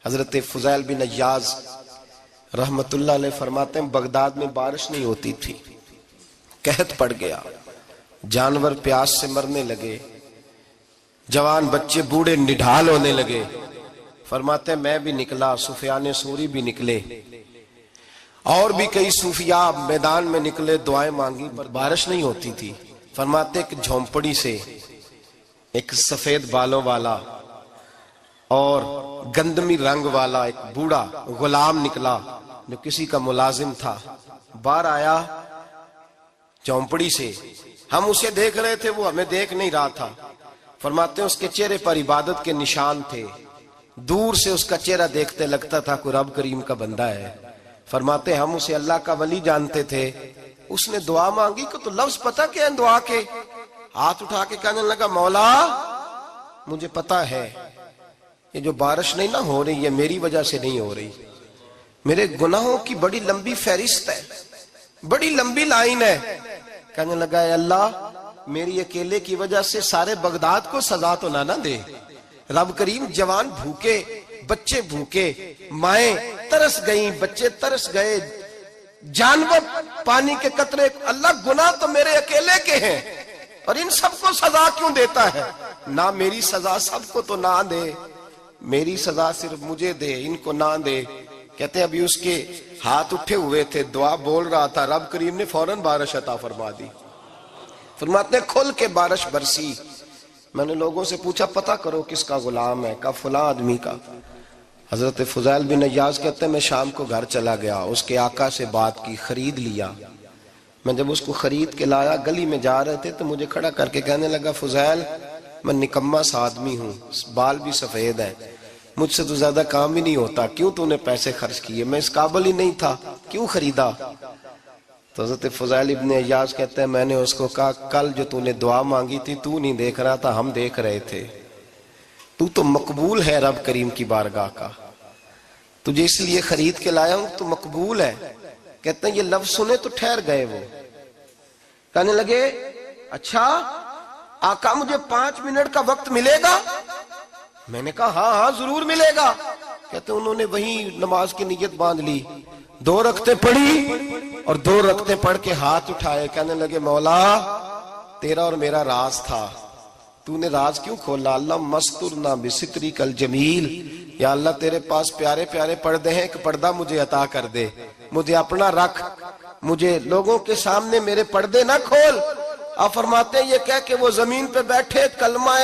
حضرت فضیل بن عیاض رحمت اللہ علیہ فرماتے ہیں بغداد میں بارش نہیں ہوتی تھی، قحط پڑ گیا، جانور پیاس سے مرنے لگے، جوان بچے بوڑھے نڈھال ہونے لگے۔ فرماتے ہیں میں بھی نکلا، سفیان ثوری بھی نکلے، اور بھی کئی صوفیاء میدان میں نکلے، دعائیں مانگی، بارش نہیں ہوتی تھی۔ فرماتے ایک جھونپڑی سے ایک سفید بالوں والا اور گندمی رنگ والا ایک بوڑھا غلام نکلا جو کسی کا ملازم تھا، باہر آیا جھونپڑی سے، ہم اسے دیکھ رہے تھے، وہ ہمیں دیکھ نہیں رہا تھا۔ فرماتے ہیں اس کے چہرے پر عبادت کے نشان تھے، دور سے اس کا چہرہ دیکھتے لگتا تھا کوئی رب کریم کا بندہ ہے۔ فرماتے ہم اسے اللہ کا ولی جانتے تھے۔ اس نے دعا مانگی کہ تو لفظ پتہ کیا ہے دعا کے؟ ہاتھ اٹھا کے کہنے لگا مولا مجھے پتا ہے یہ جو بارش نہیں نہ ہو رہی ہے میری وجہ سے نہیں ہو رہی، میرے گناہوں کی بڑی لمبی فہرست ہے، بڑی لمبی لائن ہے۔ کہنے لگا اے اللہ میری اکیلے کی وجہ سے سارے بغداد کو سزا تو نہ دے، رب کریم جوان بھوکے، بچے بھوکے، مائیں ترس گئیں، بچے ترس گئے، جانور پانی کے قطرے، اللہ گناہ تو میرے اکیلے کے ہیں اور ان سب کو سزا کیوں دیتا ہے؟ نہ میری سزا سب کو تو نہ دے، میری سزا صرف مجھے دے، ان کو نہ دے۔ کہتے ہیں ابھی اس کے ہاتھ اٹھے ہوئے تھے، دعا بول رہا تھا، رب کریم نے فوراً بارش عطا فرما دی۔ فرماتے ہیں کھل کے بارش برسی۔ میں نے لوگوں سے پوچھا پتہ کرو کس کا غلام ہے، کہا فلاں آدمی کا۔ حضرت فضیل بن عیاض کہتے ہیں میں شام کو گھر چلا گیا، اس کے آقا سے بات کی، خرید لیا۔ میں جب اس کو خرید کے لایا گلی میں جا رہے تھے تو مجھے کھڑا کر کے کہنے لگا فضیل میں نکما سا آدمی ہوں، بال بھی سفید ہے، مجھ سے تو زیادہ کام ہی نہیں ہوتا، کیوں تو نے پیسے خرچ کیے؟ میں اس قابل ہی نہیں تھا، کیوں خریدا؟ تو حضرت فضیل ابن عیاض کہتے ہیں میں نے اس کو کہا کل جو تو نے دعا مانگی تھی تو نہیں دیکھ رہا تھا، ہم دیکھ رہے تھے، تو مقبول ہے رب کریم کی بارگاہ کا، تجھے اس لیے خرید کے لایا ہوں تو مقبول ہے۔ کہتے ہیں یہ لفظ سنے تو ٹھہر گئے، وہ کہنے لگے اچھا آقا مجھے 5 منٹ کا وقت ملے گا؟ میں نے کہا ہاں ہاں ضرور ملے گا۔ کہتے ہیں انہوں نے وہیں نماز کی نیت باندھ لی، 2 رکعتیں پڑھی اور 2 رکعتیں پڑھ کے ہاتھ اٹھائے، کہنے لگے مولا تیرا اور میرا راز تھا، تو نے راز کیوں کھولا؟ اللہ مسترنا بستری کل جمیل، یا اللہ تیرے پاس پیارے پیارے پردے ہیں، ایک پردہ مجھے عطا کر دے، مجھے اپنا رکھ، مجھے لوگوں کے سامنے میرے پردے نہ کھول۔ آپ فرماتے ہیں یہ کہہ کہ وہ زمین پہ بیٹھے کلمہ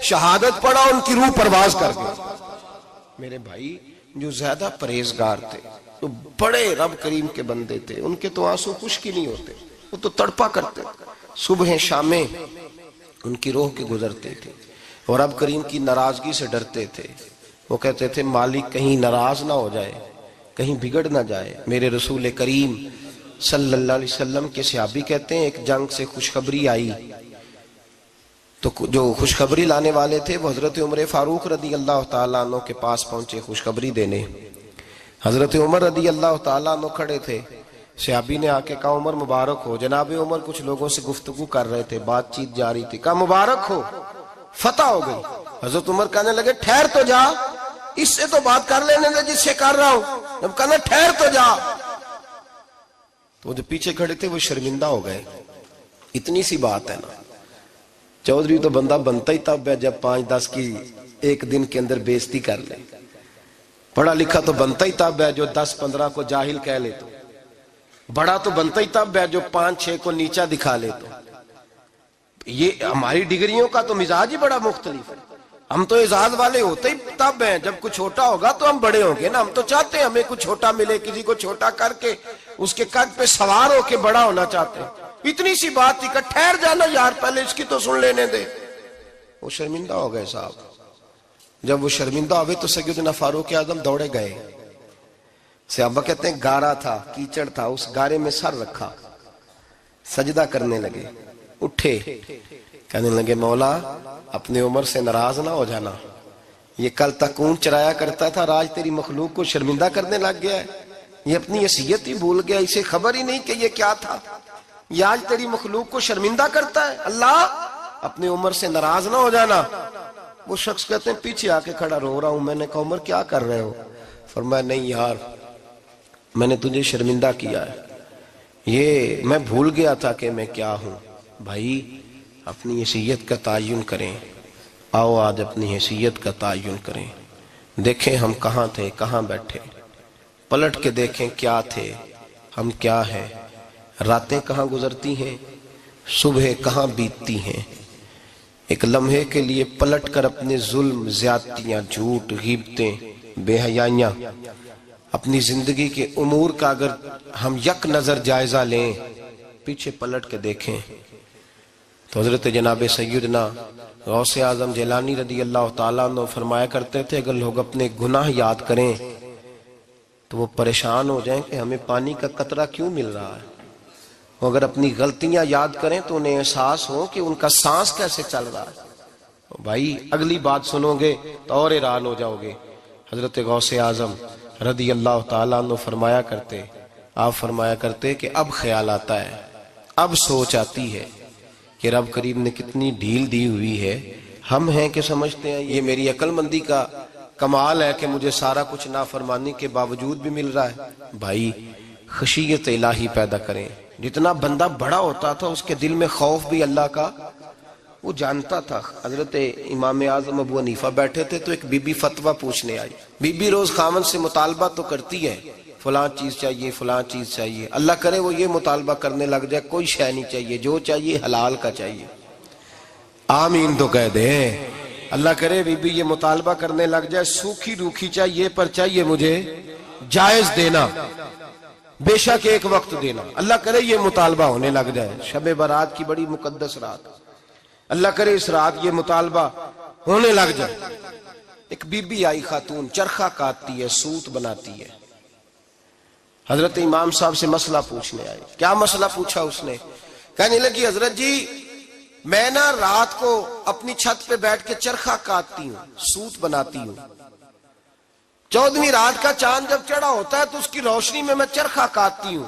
شہادت پڑھا، ان کی روح پرواز کر گئی۔ میرے بھائی جو زیادہ پرہیزگار تھے، جو بڑے رب کریم کے بندے تھے، ان کے تو آنسو خشکی نہیں ہوتے، وہ تو تڑپا کرتے، صبح شامیں ان کی روح کے گزرتے تھے اور رب کریم کی ناراضگی سے ڈرتے تھے۔ وہ کہتے تھے مالک کہیں ناراض نہ ہو جائے، کہیں بگڑ نہ جائے۔ میرے رسول کریم صلی اللہ علیہ وسلم کے صحابی کہتے ہیں ایک جنگ سے خوشخبری آئی تو جو خوشخبری لانے والے تھے وہ حضرت عمر فاروق رضی اللہ تعالیٰ عنہ کے پاس پہنچے خوشخبری دینے۔ حضرت عمر رضی اللہ تعالیٰ عنہ کھڑے تھے، صحابی نے آ کے کہا عمر مبارک ہو۔ جناب عمر کچھ لوگوں سے گفتگو کر رہے تھے، بات چیت جاری تھی، کہا مبارک ہو، فتح ہو گئی۔ حضرت عمر کہنے لگے ٹھہر تو جا، اس سے تو بات کر لینے دے جس سے کر رہا ہوں۔ جب کہنا ٹھہر تو جا تو وہ جو پیچھے کھڑے تھے وہ شرمندہ ہو گئے۔ اتنی سی بات ہے نا، چودھری تو بندہ بنتا ہی تب ہے جب 5-10 کی ایک دن کے اندر بےزتی کر لے، پڑھا لکھا تو بنتا ہی تب ہے جو 10-15 کو جاہل کہہ لے، تو بڑا تو بنتا ہی تب ہے جو 5-6 کو نیچا دکھا لے۔ تو یہ ہماری ڈگریوں کا تو مزاج ہی بڑا مختلف ہے، ہم تو اعزاز والے ہوتے ہی تب ہیں جب کچھ چھوٹا ہوگا تو ہم بڑے ہوں گے نا، ہم تو چاہتے ہیں ہمیں کچھ چھوٹا ملے، کسی کو چھوٹا کر کے اس کے قد پہ سوار ہو کے بڑا ہونا چاہتے ہیں۔ اتنی سی بات تھی کہ ٹھہر جانا یار پہلے اس کی تو سن لینے دے۔ وہ شرمندہ ہو گئے صاحب۔ جب وہ شرمندہ ہوئے تو سیدنا فاروق اعظم دوڑے گئے۔ صحابہ کہتے ہیں گارا تھا، کیچڑ تھا، اس گارے میں سر رکھا، سجدہ کرنے لگے، اٹھے، کہنے لگے مولا اپنے عمر سے ناراض نہ ہو جانا، یہ کل تک اونٹ چرایا کرتا تھا، آج تیری مخلوق کو شرمندہ کرنے لگ گیا ہے، یہ اپنی حیثیت ہی بھول گیا، اسے خبر ہی نہیں کہ یہ کیا تھا۔ یہ آج تیری مخلوق کو شرمندہ کرتا ہے؟ اللہ اپنی عمر سے ناراض نہ ہو جانا۔ وہ شخص کہتے ہیں پیچھے آ کے کھڑا رو رہا ہوں۔ میں نے کہا عمر کیا کر رہے ہو؟ فرمایا نہیں یار، میں نے تجھے شرمندہ کیا ہے، یہ میں بھول گیا تھا کہ میں کیا ہوں۔ بھائی اپنی حیثیت کا تعین کریں، آؤ آج اپنی حیثیت کا تعین کریں، دیکھیں ہم کہاں تھے، کہاں بیٹھے، پلٹ کے دیکھیں کیا تھے ہم، کیا ہیں، راتیں کہاں گزرتی ہیں، صبح کہاں بیتتی ہیں۔ ایک لمحے کے لیے پلٹ کر اپنے ظلم، زیادتیاں، جھوٹ، غیبتیں، بے حیائیاں، اپنی زندگی کے امور کا اگر ہم یک نظر جائزہ لیں، پیچھے پلٹ کے دیکھیں تو حضرت جناب سیدنا غوث اعظم جیلانی رضی اللہ تعالیٰ عنہ فرمایا کرتے تھے اگر لوگ اپنے گناہ یاد کریں تو وہ پریشان ہو جائیں کہ ہمیں پانی کا قطرہ کیوں مل رہا ہے، وہ اگر اپنی غلطیاں یاد کریں تو انہیں احساس ہو کہ ان کا سانس کیسے چل رہا ہے۔ بھائی اگلی بات سنو گے تو اور حیران ہو جاؤ گے۔ حضرت غوث اعظم رضی اللہ تعالیٰ عنہ فرمایا کرتے، آپ فرمایا کرتے کہ اب خیال آتا ہے، اب سوچ آتی ہے کہ رب کریم نے کتنی ڈھیل دی ہوئی ہے۔ ہم ہیں کہ سمجھتے ہیں یہ میری عقل مندی کا کمال ہے کہ مجھے سارا کچھ نافرمانی کے باوجود بھی مل رہا ہے۔ بھائی خشیت الہی پیدا کریں۔ جتنا بندہ بڑا ہوتا تھا اس کے دل میں خوف بھی اللہ کا وہ جانتا تھا۔ حضرت امام اعظم ابو حنیفہ بیٹھے تھے تو ایک بی بی فتویٰ پوچھنے آئی۔ بی بی روز خاوند سے مطالبہ تو کرتی ہے، فلاں چیز چاہیے، فلاں چیز چاہیے، اللہ کرے وہ یہ مطالبہ کرنے لگ جائے کوئی شے نہیں چاہیے، جو چاہیے حلال کا چاہیے۔ آمین تو کہہ دے۔ اللہ کرے بی بی یہ مطالبہ کرنے لگ جائے سوکھی روکھی چاہیے پر چاہیے مجھے جائز دینا، بے شک ایک وقت دینا۔ اللہ کرے یہ مطالبہ ہونے لگ جائے، شب برات کی بڑی مقدس رات، اللہ کرے اس رات یہ مطالبہ ہونے لگ جائے۔ ایک بی بی آئی خاتون، چرخہ کاٹتی ہے، سوت بناتی ہے، حضرت امام صاحب سے مسئلہ پوچھنے آئی۔ کیا مسئلہ پوچھا اس نے؟ کہنے لگی حضرت جی میں نا رات کو اپنی چھت پہ بیٹھ کے چرخہ کاٹتی ہوں، سوت بناتی ہوں، 14ویں رات کا چاند جب چڑھا ہوتا ہے تو اس کی روشنی میں چرخہ کاٹتی ہوں۔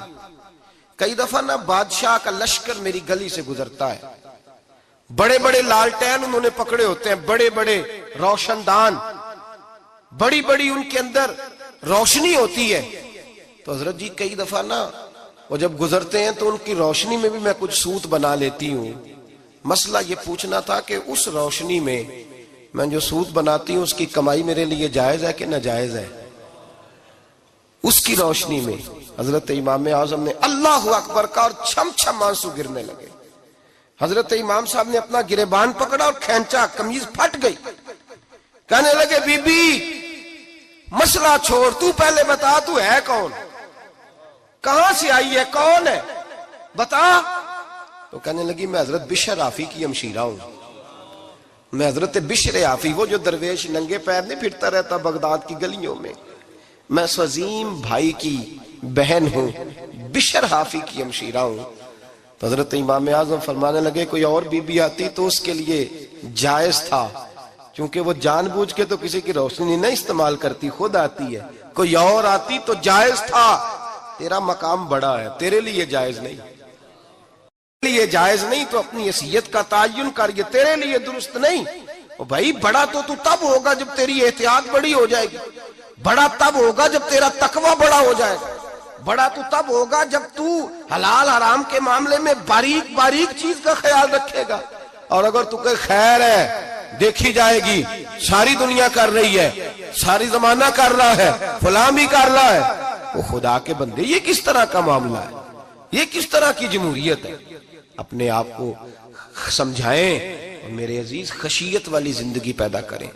کئی دفعہ نا بادشاہ کا لشکر میری گلی سے گزرتا ہے، بڑے بڑے لالٹین انہوں نے پکڑے ہوتے ہیں، بڑے بڑے روشن دان، بڑی بڑی ان کے اندر روشنی ہوتی ہے۔ تو حضرت جی کئی دفعہ نا وہ جب گزرتے ہیں تو ان کی روشنی میں بھی میں کچھ سوت بنا لیتی ہوں۔ مسئلہ یہ پوچھنا تھا کہ اس روشنی میں میں جو سوت بناتی ہوں اس کی کمائی میرے لیے جائز ہے کہ ناجائز ہے؟ اس کی روشنی میں حضرت امام اعظم نے اللہ اکبر کا اور چھم چھم آنسو گرنے لگے۔ حضرت امام صاحب نے اپنا گریبان پکڑا اور کھینچا، قمیض پھٹ گئی۔ کہنے لگے بی بی مسئلہ چھوڑ، تو پہلے بتا تو ہے کون، کہاں سے آئی ہے، کون ہے، بتا۔ تو کہنے لگی میں حضرت بشر آفی کی ہمشیرہ ہوں، میں حضرت بشر آفی، وہ جو درویش ننگے پیر نہیں پھرتا رہتا بغداد کی گلیوں میں، میں اس عظیم بھائی کی بہن ہوں، بشر آفی کی ہمشیرہ ہوں۔ تو حضرت امام اعظم فرمانے لگے کوئی اور بی بی آتی تو اس کے لیے جائز تھا، کیونکہ وہ جان بوجھ کے تو کسی کی روشنی نہیں استعمال کرتی، خود آتی ہے، کوئی اور آتی تو جائز تھا۔ تیرا مقام بڑا ہے، تیرے لیے جائز نہیں، تیرے لیے جائز نہیں، تو اپنی حیثیت کا تعین کر، یہ تیرے لیے درست نہیں۔ بھائی بڑا تو تب ہوگا جب تیری احتیاط بڑی ہو جائے گی، بڑا تب ہوگا جب تیرا تقوی بڑا ہو جائے گا، بڑا تو تب ہوگا جب تو حلال حرام کے معاملے میں باریک باریک چیز کا خیال رکھے گا۔ اور اگر تو کہ خیر ہے دیکھی جائے گی، ساری دنیا کر رہی ہے، ساری زمانہ کر رہا ہے، فلاں بھی کر رہا ہے، وہ خدا کے بندے یہ کس طرح کا معاملہ ہے، یہ کس طرح کی جمہوریت ہے؟ اپنے آپ کو سمجھائیں اور میرے عزیز خشیت والی زندگی پیدا کریں،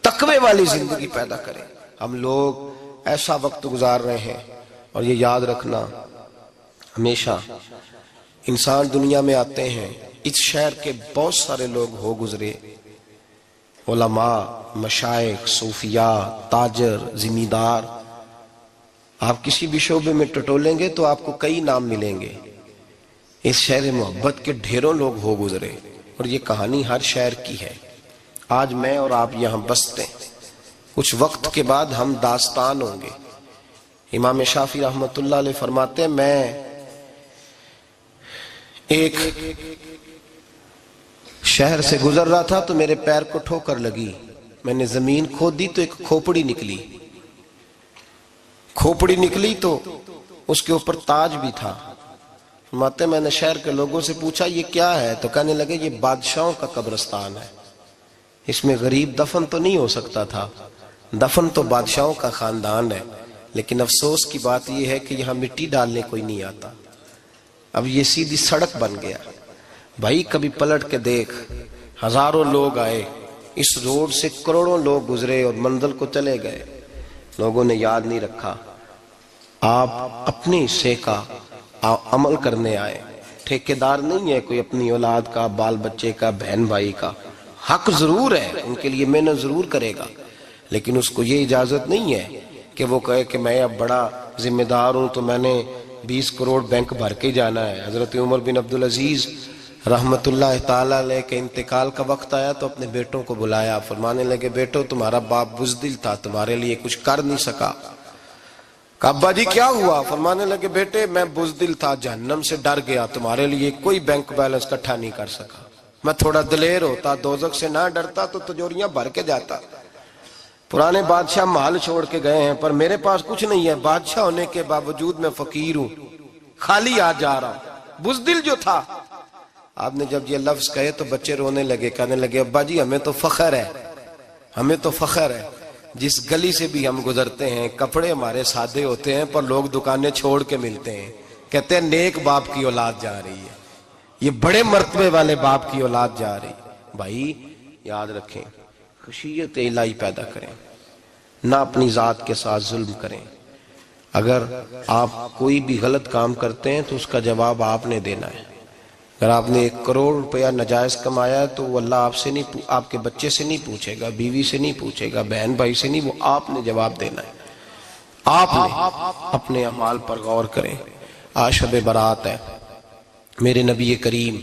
تقوی والی زندگی پیدا کریں۔ ہم لوگ ایسا وقت گزار رہے ہیں، اور یہ یاد رکھنا ہمیشہ انسان دنیا میں آتے ہیں، اس شہر کے بہت سارے لوگ ہو گزرے، علماء، مشائخ، صوفیاء، تاجر، زمیندار، آپ کسی بھی شعبے میں ٹٹولیں گے تو آپ کو کئی نام ملیں گے۔ اس شہر محبت کے ڈھیروں لوگ ہو گزرے، اور یہ کہانی ہر شہر کی ہے۔ آج میں اور آپ یہاں بستے ہیں، کچھ وقت کے بعد ہم داستان ہوں گے۔ امام شافعی رحمۃ اللہ علیہ فرماتے ہیں میں ایک شہر سے گزر رہا تھا تو میرے پیر کو ٹھوکر لگی، میں نے زمین کھودی تو ایک کھوپڑی نکلی، کھوپڑی نکلی تو اس کے اوپر تاج بھی تھا۔ فرماتے میں نے شہر کے لوگوں سے پوچھا یہ کیا ہے؟ تو کہنے لگے یہ بادشاہوں کا قبرستان ہے، اس میں غریب دفن تو نہیں ہو سکتا تھا، دفن تو بادشاہوں کا خاندان ہے، لیکن افسوس کی بات یہ ہے کہ یہاں مٹی ڈالنے کوئی نہیں آتا، اب یہ سیدھی سڑک بن گیا۔ بھائی کبھی پلٹ کے دیکھ، ہزاروں لوگ آئے، اس روڈ سے کروڑوں لوگ گزرے اور منزل کو چلے گئے، لوگوں نے یاد نہیں رکھا۔ آپ اپنے حصے کا عمل کرنے آئے، ٹھیکیدار نہیں ہے کوئی اپنی اولاد کا، بال بچے کا، بہن بھائی کا۔ حق ضرور ہے، ان کے لیے محنت ضرور کرے گا، لیکن اس کو یہ اجازت نہیں ہے کہ وہ کہے کہ میں اب بڑا ذمہ دار ہوں تو میں نے 20 کروڑ بینک بھر کے جانا ہے۔ حضرت عمر بن عبدالعزیز رحمت اللہ تعالیٰ علیہ کے انتقال کا وقت آیا تو اپنے بیٹوں کو بلایا، فرمانے لگے بیٹو تمہارا باپ بزدل تھا، تمہارے لیے کچھ کر نہیں سکا۔ کہا ابا جی کیا ہوا؟ فرمانے لگے بیٹے میں بزدل تھا، جہنم سے ڈر گیا، تمہارے لیے کوئی بینک بیلنس اکٹھا نہیں کر سکا، میں تھوڑا دلیر ہوتا، دوزخ سے نہ ڈرتا تو تجوریاں بھر کے جاتا۔ پرانے بادشاہ محل چھوڑ کے گئے ہیں پر میرے پاس کچھ نہیں ہے، بادشاہ ہونے کے باوجود میں فقیر ہوں، خالی آ جا رہا ہوں، بزدل جو تھا۔ آپ نے جب یہ لفظ کہے تو بچے رونے لگے، کہنے لگے ابا جی ہمیں تو فخر ہے، ہمیں تو فخر ہے، جس گلی سے بھی ہم گزرتے ہیں کپڑے ہمارے سادے ہوتے ہیں پر لوگ دکانیں چھوڑ کے ملتے ہیں، کہتے ہیں نیک باپ کی اولاد جا رہی ہے، یہ بڑے مرتبے والے باپ کی اولاد جا رہی ہے۔ بھائی یاد رکھیں، خشیت الہی پیدا کریں، نہ اپنی ذات کے ساتھ ظلم کریں۔ اگر آپ کوئی بھی غلط کام کرتے ہیں تو اس کا جواب آپ نے دینا ہے۔ اگر آپ نے 1 کروڑ روپیہ ناجائز کمایا ہے تو وہ اللہ آپ سے نہیں، آپ کے بچے سے نہیں پوچھے گا، بیوی سے نہیں پوچھے گا، بہن بھائی سے نہیں، وہ آپ نے جواب دینا ہے۔ آپ نے اپنے اعمال پر غور کریں۔ آج شب برات ہے، میرے نبی کریم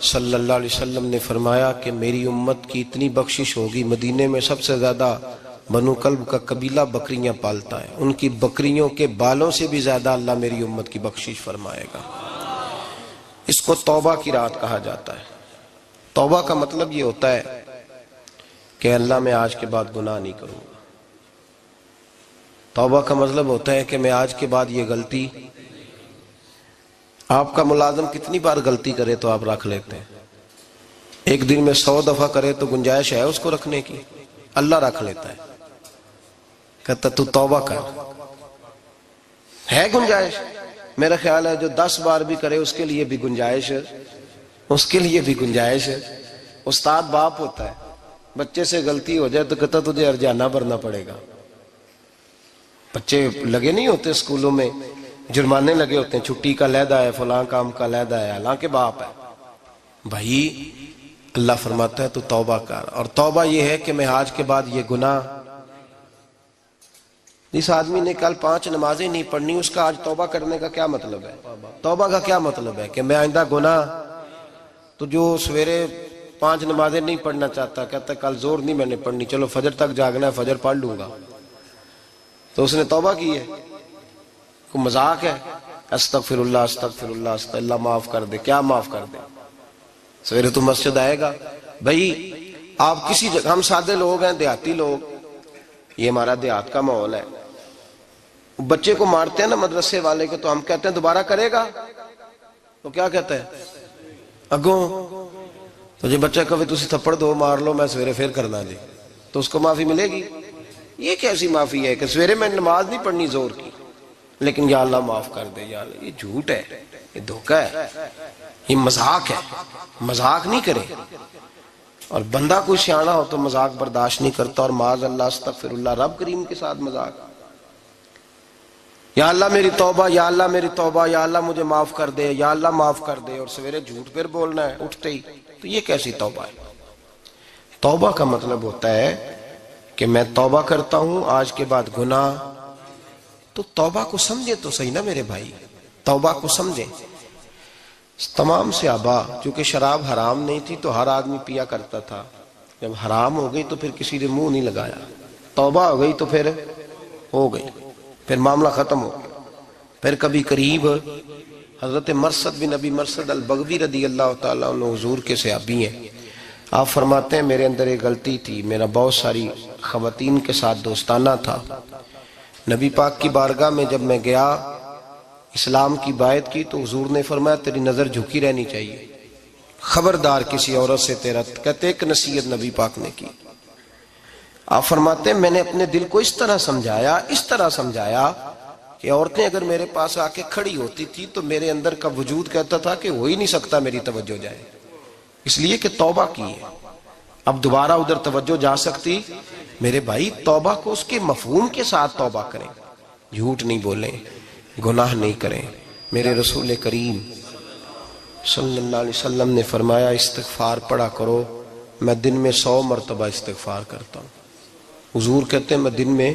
صلی اللہ علیہ وسلم نے فرمایا کہ میری امت کی اتنی بخشش ہوگی، مدینے میں سب سے زیادہ بنو کلب کا قبیلہ بکریاں پالتا ہے، ان کی بکریوں کے بالوں سے بھی زیادہ اللہ میری امت کی بخشش فرمائے گا۔ اس کو توبہ کی رات کہا جاتا ہے۔ توبہ کا مطلب یہ ہوتا ہے کہ اللہ میں آج کے بعد گناہ نہیں کروں گا۔ توبہ کا مطلب ہوتا ہے کہ میں آج کے بعد یہ غلطی، آپ کا ملازم کتنی بار غلطی کرے تو آپ رکھ لیتے ہیں؟ ایک دن میں 100 دفعہ کرے تو گنجائش ہے اس کو رکھنے کی؟ اللہ رکھ لیتا ہے، کہتا تو توبہ کر، ہے گنجائش؟ میرا خیال ہے جو 10 بار بھی کرے اس کے لیے بھی گنجائش ہے، اس کے لیے بھی گنجائش ہے۔ استاد باپ ہوتا ہے، بچے سے غلطی ہو جائے تو کہتا تجھے ارجانہ بھرنا پڑے گا۔ بچے لگے نہیں ہوتے اسکولوں میں، جرمانے لگے ہوتے ہیں، چھٹی کا لیدا ہے، فلاں کام کا لیدا ہے، حالانکہ باپ ہے۔ بھائی اللہ فرماتا ہے تو توبہ کر، اور توبہ یہ ہے کہ میں آج کے بعد یہ گناہ، جس آدمی نے کل 5 نمازیں نہیں پڑھنی اس کا آج توبہ کرنے کا کیا مطلب ہے؟ توبہ کا کیا مطلب ہے کہ میں آئندہ گناہ، تو جو سویرے 5 نمازیں نہیں پڑھنا چاہتا کہتا ہے کل زور نہیں میں نے پڑھنی، چلو فجر تک جاگنا ہے فجر پڑھ لوں گا، تو اس نے توبہ کی ہے؟ کوئی مذاق ہے؟ استغفر اللہ استغفر اللہ استغفر اللہ، معاف کر دے، کیا معاف کر دے؟ سویرے تو مسجد آئے گا۔ بھائی آپ کسی جگہ، ہم سادے لوگ ہیں، دیہاتی لوگ، یہ ہمارا دیہات کا ماحول ہے، بچے کو مارتے ہیں نا مدرسے والے کو تو ہم کہتے ہیں دوبارہ کرے گا، تو کیا کہتا ہے اگوں، تو جی بچہ کبھی تسی تھپڑ دو مار لو میں سویرے پھر کرنا جی، تو اس کو معافی ملے گی؟ یہ کیسی معافی ہے کہ سویرے میں نماز نہیں پڑھنی زور کی لیکن یا اللہ معاف کر دے، یا اللہ، یہ جھوٹ ہے، یہ دھوکہ ہے، یہ مذاق ہے، مذاق نہیں کرے۔ اور بندہ کوئی سیاںا ہو تو مذاق برداشت نہیں کرتا، اور معاذ اللہ استغفر اللہ، رب کریم کے ساتھ مذاق، یا اللہ میری توبہ، یا اللہ میری توبہ، یا اللہ مجھے معاف کر دے، یا اللہ معاف کر دے، اور سویرے جھوٹ پھر بولنا ہے اٹھتے ہی، تو یہ کیسی توبہ ہے؟ توبہ کا مطلب ہوتا ہے کہ میں توبہ کرتا ہوں آج کے بعد گناہ، تو توبہ کو سمجھے تو صحیح نا میرے بھائی، توبہ کو سمجھیں۔ تمام صحابہ، چونکہ شراب حرام نہیں تھی تو ہر آدمی پیا کرتا تھا، جب حرام ہو گئی تو پھر کسی نے منہ نہیں لگایا، توبہ ہو گئی تو پھر ہو گئی، پھر معاملہ ختم ہو گیا، پھر کبھی قریب حضرت مرثد بن ابی مرثد البغوی رضی اللہ تعالیٰ عنہ حضور کے صحابی ہیں. آپ فرماتے ہیں میرے اندر ایک غلطی تھی، میرا بہت ساری خواتین کے ساتھ دوستانہ تھا. نبی پاک کی بارگاہ میں جب میں گیا اسلام کی بائعت کی تو حضور نے فرمایا تیری نظر جھکی رہنی چاہیے، خبردار کسی عورت سے تیرا. کہتے ایک نصیحت نبی پاک نے کی. آپ فرماتے ہیں میں نے اپنے دل کو اس طرح سمجھایا کہ عورتیں اگر میرے پاس آ کے کھڑی ہوتی تھی تو میرے اندر کا وجود کہتا تھا کہ ہو ہی نہیں سکتا میری توجہ جائے، اس لیے کہ توبہ کی ہے، اب دوبارہ ادھر توجہ جا سکتی. میرے بھائی توبہ کو اس کے مفہوم کے ساتھ توبہ کریں، جھوٹ نہیں بولیں، گناہ نہیں کریں. میرے رسول کریم صلی اللہ علیہ وسلم نے فرمایا استغفار پڑھا کرو، میں دن میں 100 مرتبہ استغفار کرتا ہوں. حضور کہتے ہیں میں دن میں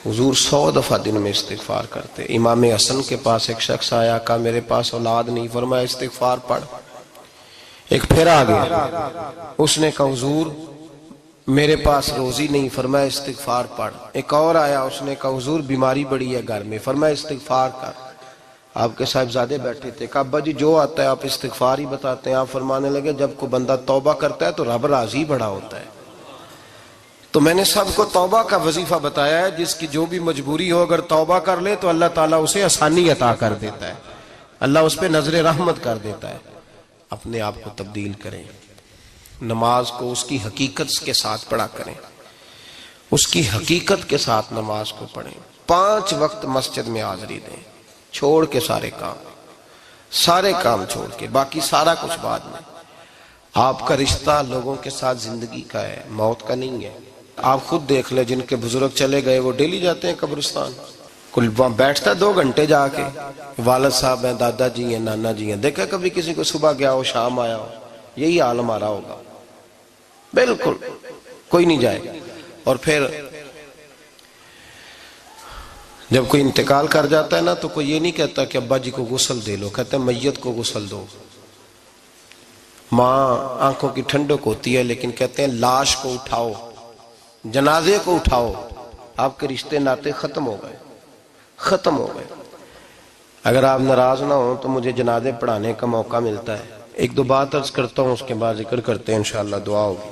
حضور 100 دفعہ دن میں استغفار کرتے. امام حسن کے پاس ایک شخص آیا، کہا میرے پاس اولاد نہیں، فرمایا استغفار پڑھ. ایک پھر آ گیا، اس نے کہا حضور میرے پاس روزی نہیں، فرمایا استغفار پڑھ. ایک اور آیا، اس نے کہا حضور بیماری بڑی ہے گھر میں، فرمایا استغفار کر. آپ کے صاحبزادے بیٹھے تھے، کہا ابا جی جو آتا ہے آپ استغفار ہی بتاتے ہیں. آپ فرمانے لگے جب کوئی بندہ توبہ کرتا ہے تو رب راضی بڑا ہوتا ہے. تو میں نے سب کو توبہ کا وظیفہ بتایا ہے، جس کی جو بھی مجبوری ہو اگر توبہ کر لے تو اللہ تعالیٰ اسے آسانی عطا کر دیتا ہے، اللہ اس پہ نظر رحمت کر دیتا ہے. اپنے آپ کو تبدیل کریں، نماز کو اس کی حقیقت کے ساتھ پڑھا کریں، اس کی حقیقت کے ساتھ نماز کو پڑھیں. 5 وقت مسجد میں حاضری دیں، چھوڑ کے سارے کام چھوڑ کے، باقی سارا کچھ بعد میں. آپ کا رشتہ لوگوں کے ساتھ زندگی کا ہے، موت کا نہیں ہے. آپ خود دیکھ لیں جن کے بزرگ چلے گئے وہ ڈیلی جاتے ہیں قبرستان، کل وہاں بیٹھتا 2 گھنٹے جا کے، والد صاحب ہیں، دادا جی ہیں، نانا جی ہیں. دیکھا کبھی کسی کو صبح گیا ہو شام آیا ہو؟ یہی حال ہمارا ہوگا، بالکل کوئی نہیں جائے. اور پھر جب کوئی انتقال کر جاتا ہے نا تو کوئی یہ نہیں کہتا کہ ابا جی کو غسل دے لو، کہتے ہیں میت کو غسل دو. ماں آنکھوں کی ٹھنڈک ہوتی ہے لیکن کہتے ہیں لاش کو اٹھاؤ، جنازے کو اٹھاؤ. آپ کے رشتے ناطے ختم ہو گئے. اگر آپ ناراض نہ ہوں تو مجھے جنازے پڑھانے کا موقع ملتا ہے. 1-2 بات عرض کرتا ہوں، اس کے بعد ذکر کرتے ہیں، انشاءاللہ دعا ہوگی.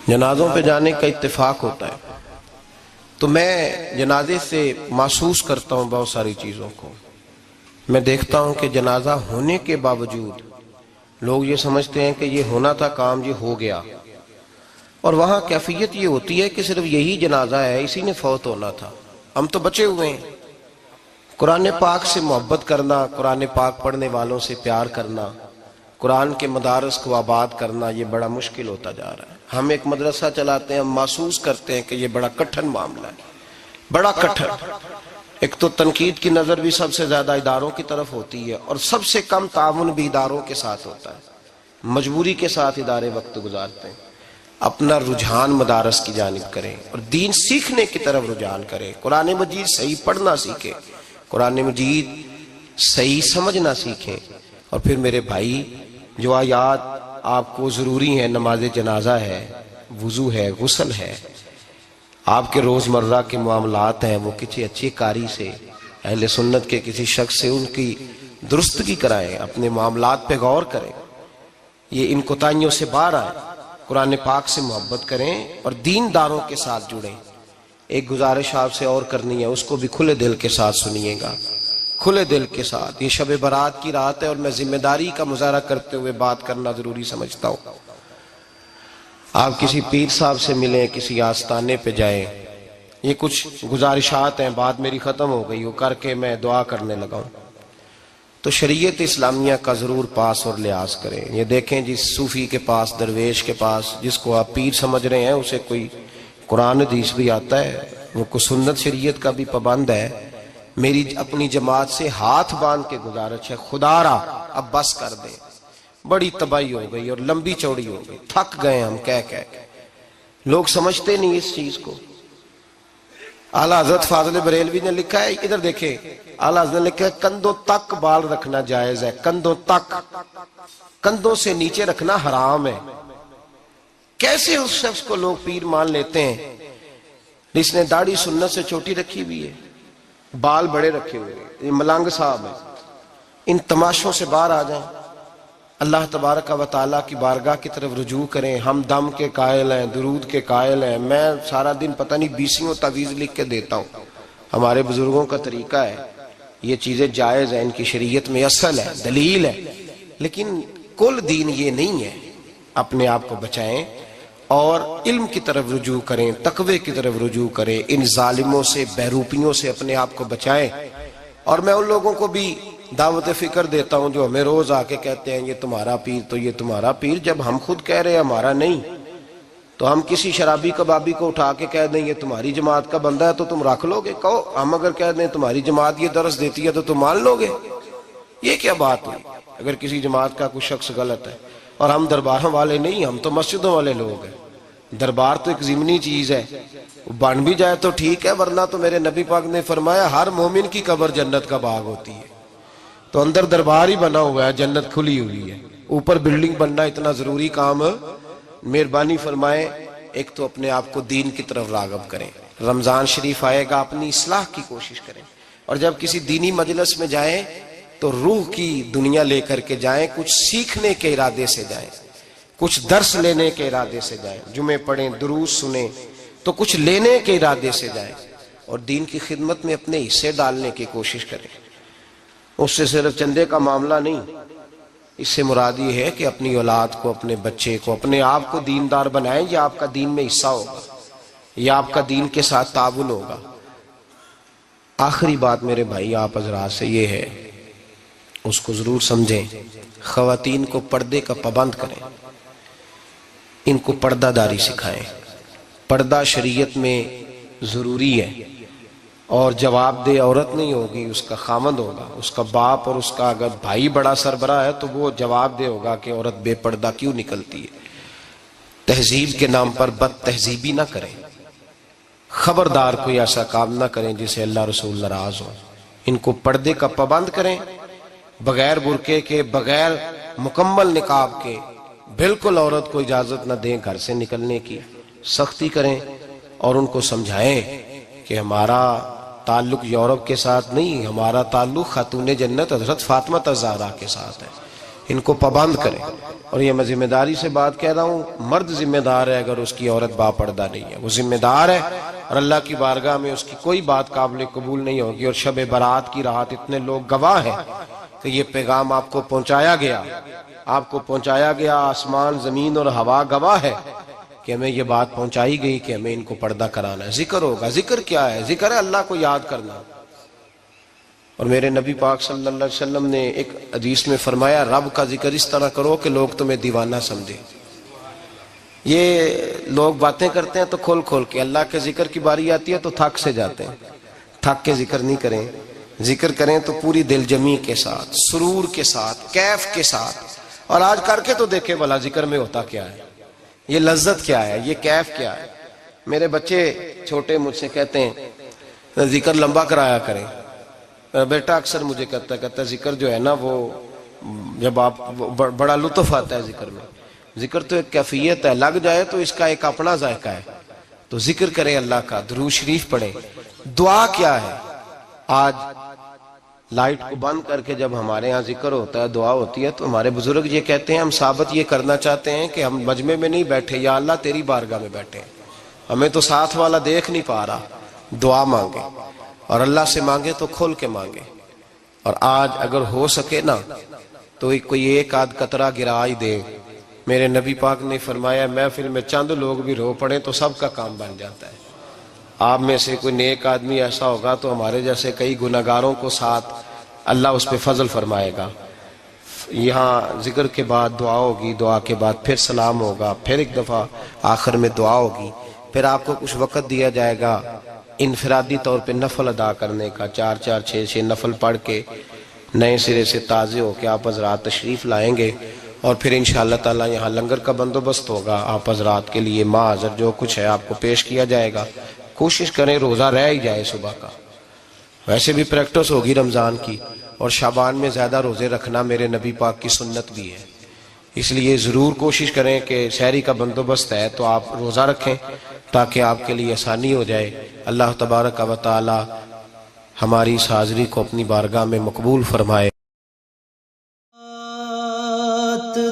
جنازوں پہ جانے کا اتفاق ہوتا ہے تو میں جنازے سے محسوس کرتا ہوں بہت ساری چیزوں کو. میں دیکھتا ہوں کہ جنازہ ہونے کے باوجود لوگ یہ سمجھتے ہیں کہ یہ ہونا تھا کام، یہ ہو گیا. اور وہاں کیفیت یہ ہوتی ہے کہ صرف یہی جنازہ ہے، اسی نے فوت ہونا تھا، ہم تو بچے ہوئے ہیں. قرآن پاک سے محبت کرنا، قرآن پاک پڑھنے والوں سے پیار کرنا، قرآن کے مدارس کو آباد کرنا، یہ بڑا مشکل ہوتا جا رہا ہے. ہم ایک مدرسہ چلاتے ہیں، ہم محسوس کرتے ہیں کہ یہ بڑا کٹھن معاملہ ہے، بڑا کٹھن. ایک تو تنقید کی نظر بھی سب سے زیادہ اداروں کی طرف ہوتی ہے اور سب سے کم تعاون بھی اداروں کے ساتھ ہوتا ہے. مجبوری کے ساتھ ادارے وقت گزارتے ہیں. اپنا رجحان مدارس کی جانب کریں اور دین سیکھنے کی طرف رجحان کریں. قرآن مجید صحیح پڑھنا سیکھیں، قرآن مجید صحیح سمجھنا سیکھیں. اور پھر میرے بھائی جو آیات آپ کو ضروری ہیں، نماز جنازہ ہے، وضو ہے، غسل ہے، آپ کے روزمرہ کے معاملات ہیں، وہ کسی اچھی قاری سے، اہل سنت کے کسی شخص سے ان کی درستگی کرائیں، اپنے معاملات پہ غور کریں، یہ ان کوتاہیوں سے باہر آئیں، قرآن پاک سے محبت کریں اور دینداروں کے ساتھ جڑیں. ایک گزارش آپ سے اور کرنی ہے، اس کو بھی کھلے دل کے ساتھ سنیے گا، کھلے دل کے ساتھ. یہ شب برات کی رات ہے اور میں ذمہ داری کا مظاہرہ کرتے ہوئے بات کرنا ضروری سمجھتا ہوں. آپ کسی پیر صاحب سے ملیں، کسی آستانے پہ جائیں، یہ کچھ گزارشات ہیں، بات میری ختم ہو گئی وہ کر کے میں دعا کرنے لگا ہوں. تو شریعت اسلامیہ کا ضرور پاس اور لحاظ کریں. یہ دیکھیں جس صوفی کے پاس، درویش کے پاس، جس کو آپ پیر سمجھ رہے ہیں، اسے کوئی قرآن حدیث بھی آتا ہے، وہ کوئی سنت شریعت کا بھی پابند ہے. میری اپنی جماعت سے ہاتھ باندھ کے گزارش ہے، خدا را اب بس کر دیں. بڑی تباہی ہو گئی اور لمبی چوڑی ہو گئی، تھک گئے ہم کہہ کے. لوگ سمجھتے نہیں اس چیز کو. اعلیٰ حضرت فاضل بریلوی نے لکھا ہے، ادھر دیکھیں، اعلیٰ حضرت نے لکھا ہے کندھوں تک بال رکھنا جائز ہے، کندھوں تک، کندھوں سے نیچے رکھنا حرام ہے. کیسے اس شخص کو لوگ پیر مان لیتے ہیں جس نے داڑھی سنت سے چھوٹی رکھی ہوئی ہے؟ بال بڑے رکھے ہوئے، یہ ملنگ صاحب ہے، ان تماشوں سے باہر آ جائیں، اللہ تبارک و تعالیٰ کی بارگاہ کی طرف رجوع کریں۔ ہم دم کے قائل ہیں، درود کے قائل ہیں، میں سارا دن پتہ نہیں 20 تعویذ لکھ کے دیتا ہوں، ہمارے بزرگوں کا طریقہ ہے، یہ چیزیں جائز ہیں، ان کی شریعت میں اصل ہے، دلیل ہے، لیکن کل دین یہ نہیں ہے۔ اپنے آپ کو بچائیں اور علم کی طرف رجوع کریں، تقوی کی طرف رجوع کریں، ان ظالموں سے، بہروپیوں سے اپنے آپ کو بچائیں۔ اور میں ان لوگوں کو بھی دعوت فکر دیتا ہوں جو ہمیں روز آ کے کہتے ہیں یہ تمہارا پیر تو یہ تمہارا پیر، جب ہم خود کہہ رہے ہیں ہمارا نہیں، تو ہم کسی شرابی کبابی کو اٹھا کے کہہ دیں یہ تمہاری جماعت کا بندہ ہے تو تم رکھ لو گے؟ کہو ہم اگر کہہ دیں تمہاری جماعت یہ درس دیتی ہے تو تم مان لو گے؟ یہ کیا بات ہوئی؟ اگر کسی جماعت کا کوئی شخص غلط ہے، اور ہم درباروں والے نہیں، ہم تو مسجدوں والے لوگ ہیں، دربار تو ایک ضمنی چیز ہے، بن بھی جائے تو ٹھیک ہے، ورنہ تو میرے نبی پاک نے فرمایا ہر مومن کی قبر جنت کا باغ ہوتی ہے، تو اندر دربار ہی بنا ہوا ہے، جنت کھلی ہوئی ہے، اوپر بلڈنگ بننا اتنا ضروری کام؟ مہربانی فرمائیں ایک تو اپنے آپ کو دین کی طرف راغب کریں، رمضان شریف آئے گا اپنی اصلاح کی کوشش کریں، اور جب کسی دینی مجلس میں جائیں تو روح کی دنیا لے کر کے جائیں، کچھ سیکھنے کے ارادے سے جائیں، کچھ درس لینے کے ارادے سے جائیں، جمعے پڑھیں، دروس سنیں، تو کچھ لینے کے ارادے سے جائیں، اور دین کی خدمت میں اپنے حصے ڈالنے کی کوشش کریں۔ اس سے صرف چندے کا معاملہ نہیں، اس سے مراد یہ ہے کہ اپنی اولاد کو، اپنے بچے کو، اپنے آپ کو دیندار بنائیں، یہ آپ کا دین میں حصہ ہوگا، یہ آپ کا دین کے ساتھ تعاون ہوگا۔ آخری بات میرے بھائی آپ حضرات سے یہ ہے، اس کو ضرور سمجھیں، خواتین کو پردے کا پابند کریں، ان کو پردہ داری سکھائیں۔ پردہ شریعت میں ضروری ہے، اور جواب دہ عورت نہیں ہوگی، اس کا خامند ہوگا، اس کا باپ، اور اس کا اگر بھائی بڑا سربراہ ہے تو وہ جواب دہ ہوگا کہ عورت بے پردہ کیوں نکلتی ہے۔ تہذیب کے نام پر بد تہذیبی نہ کریں، خبردار کوئی ایسا کام نہ کریں جسے اللہ رسول ناراض ہو۔ ان کو پردے کا پابند کریں، بغیر برقعے کے، بغیر مکمل نقاب کے، بالکل عورت کو اجازت نہ دیں گھر سے نکلنے کی، سختی کریں، اور ان کو سمجھائیں کہ ہمارا تعلق یورپ کے ساتھ نہیں، ہمارا تعلق خاتون جنت حضرت فاطمہ الزہرا کے ساتھ ہے، ان کو پابند کریں۔ اور یہ میں ذمہ داری سے بات کہہ رہا ہوں، مرد ذمہ دار ہے اگر اس کی عورت با پردہ نہیں ہے، وہ ذمہ دار ہے، اور اللہ کی بارگاہ میں اس کی کوئی بات قابل قبول نہیں ہوگی۔ اور شب برات کی رات اتنے لوگ گواہ ہیں کہ یہ پیغام آپ کو پہنچایا گیا، آپ کو پہنچایا گیا، آسمان زمین اور ہوا گواہ ہے کہ ہمیں یہ بات پہنچائی گئی کہ ہمیں ان کو پردہ کرانا ہے۔ ذکر ہوگا، ذکر کیا ہے؟ ذکر ہے اللہ کو یاد کرنا۔ اور میرے نبی پاک صلی اللہ علیہ وسلم نے ایک حدیث میں فرمایا رب کا ذکر اس طرح کرو کہ لوگ تمہیں دیوانہ سمجھیں۔ یہ لوگ باتیں کرتے ہیں تو کھول کھول کے، اللہ کے ذکر کی باری آتی ہے تو تھک سے جاتے ہیں، تھک کے ذکر نہیں کریں، ذکر کریں تو پوری دل جمی کے ساتھ، سرور کے ساتھ، کیف کے ساتھ۔ اور آج کر کے تو دیکھیں بھلا ذکر میں ہوتا کیا ہے، یہ لذت کیا ہے، یہ کیف کیا ہے۔ میرے بچے چھوٹے مجھ سے کہتے ہیں ذکر لمبا کرایا کریں، بیٹا اکثر مجھے کہتا ہے ذکر جو ہے نا وہ جب آپ بڑا لطف آتا ہے ذکر میں، ذکر تو ایک کیفیت ہے، لگ جائے تو اس کا ایک اپنا ذائقہ ہے، تو ذکر کریں اللہ کا، درود شریف پڑھیں۔ دعا کیا ہے؟ آج لائٹ کو بند کر کے جب ہمارے ہاں ذکر ہوتا ہے، دعا ہوتی ہے، تو ہمارے بزرگ یہ کہتے ہیں ہم ثابت یہ کرنا چاہتے ہیں کہ ہم مجمع میں نہیں بیٹھے، یا اللہ تیری بارگاہ میں بیٹھے ہیں، ہمیں تو ساتھ والا دیکھ نہیں پا رہا۔ دعا مانگے، اور اللہ سے مانگے تو کھول کے مانگے۔ اور آج اگر ہو سکے نا تو کوئی ایک آدھ قطرہ گرا ہی دے۔ میرے نبی پاک نے فرمایا محفل میں چند لوگ بھی رو پڑیں تو سب کا کام بن جاتا ہے۔ آپ میں سے کوئی نیک آدمی ایسا ہوگا تو ہمارے جیسے کئی گناہگاروں کو ساتھ اللہ اس پہ فضل فرمائے گا۔ یہاں ذکر کے بعد دعا ہوگی، دعا کے بعد پھر سلام ہوگا، پھر ایک دفعہ آخر میں دعا ہوگی، پھر آپ کو کچھ وقت دیا جائے گا انفرادی طور پہ نفل ادا کرنے کا، 4 6 نفل پڑھ کے نئے سرے سے تازے ہو کے آپ حضرات تشریف لائیں گے، اور پھر انشاءاللہ تعالی یہاں لنگر کا بندوبست ہوگا، آپ حضرات کے لیے معذر جو کچھ ہے آپ کو پیش کیا جائے گا۔ کوشش کریں روزہ رہ ہی جائے صبح کا، ویسے بھی پریکٹس ہوگی رمضان کی، اور شعبان میں زیادہ روزے رکھنا میرے نبی پاک کی سنت بھی ہے، اس لیے ضرور کوشش کریں کہ سحری کا بندوبست ہے تو آپ روزہ رکھیں تاکہ آپ کے لیے آسانی ہو جائے۔ اللہ تبارک و تعالی ہماری اس حاضری کو اپنی بارگاہ میں مقبول فرمائے۔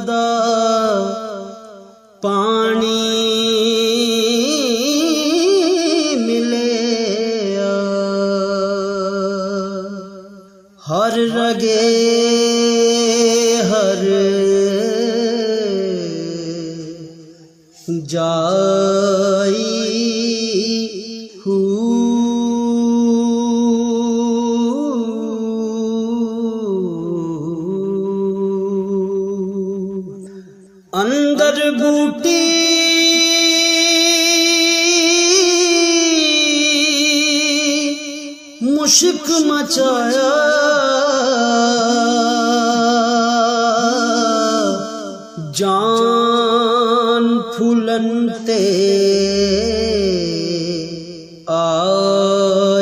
دا پانی ملے ہر رگے ہر جائی اندر بوٹی مشک مچایا جان پھولن تے آ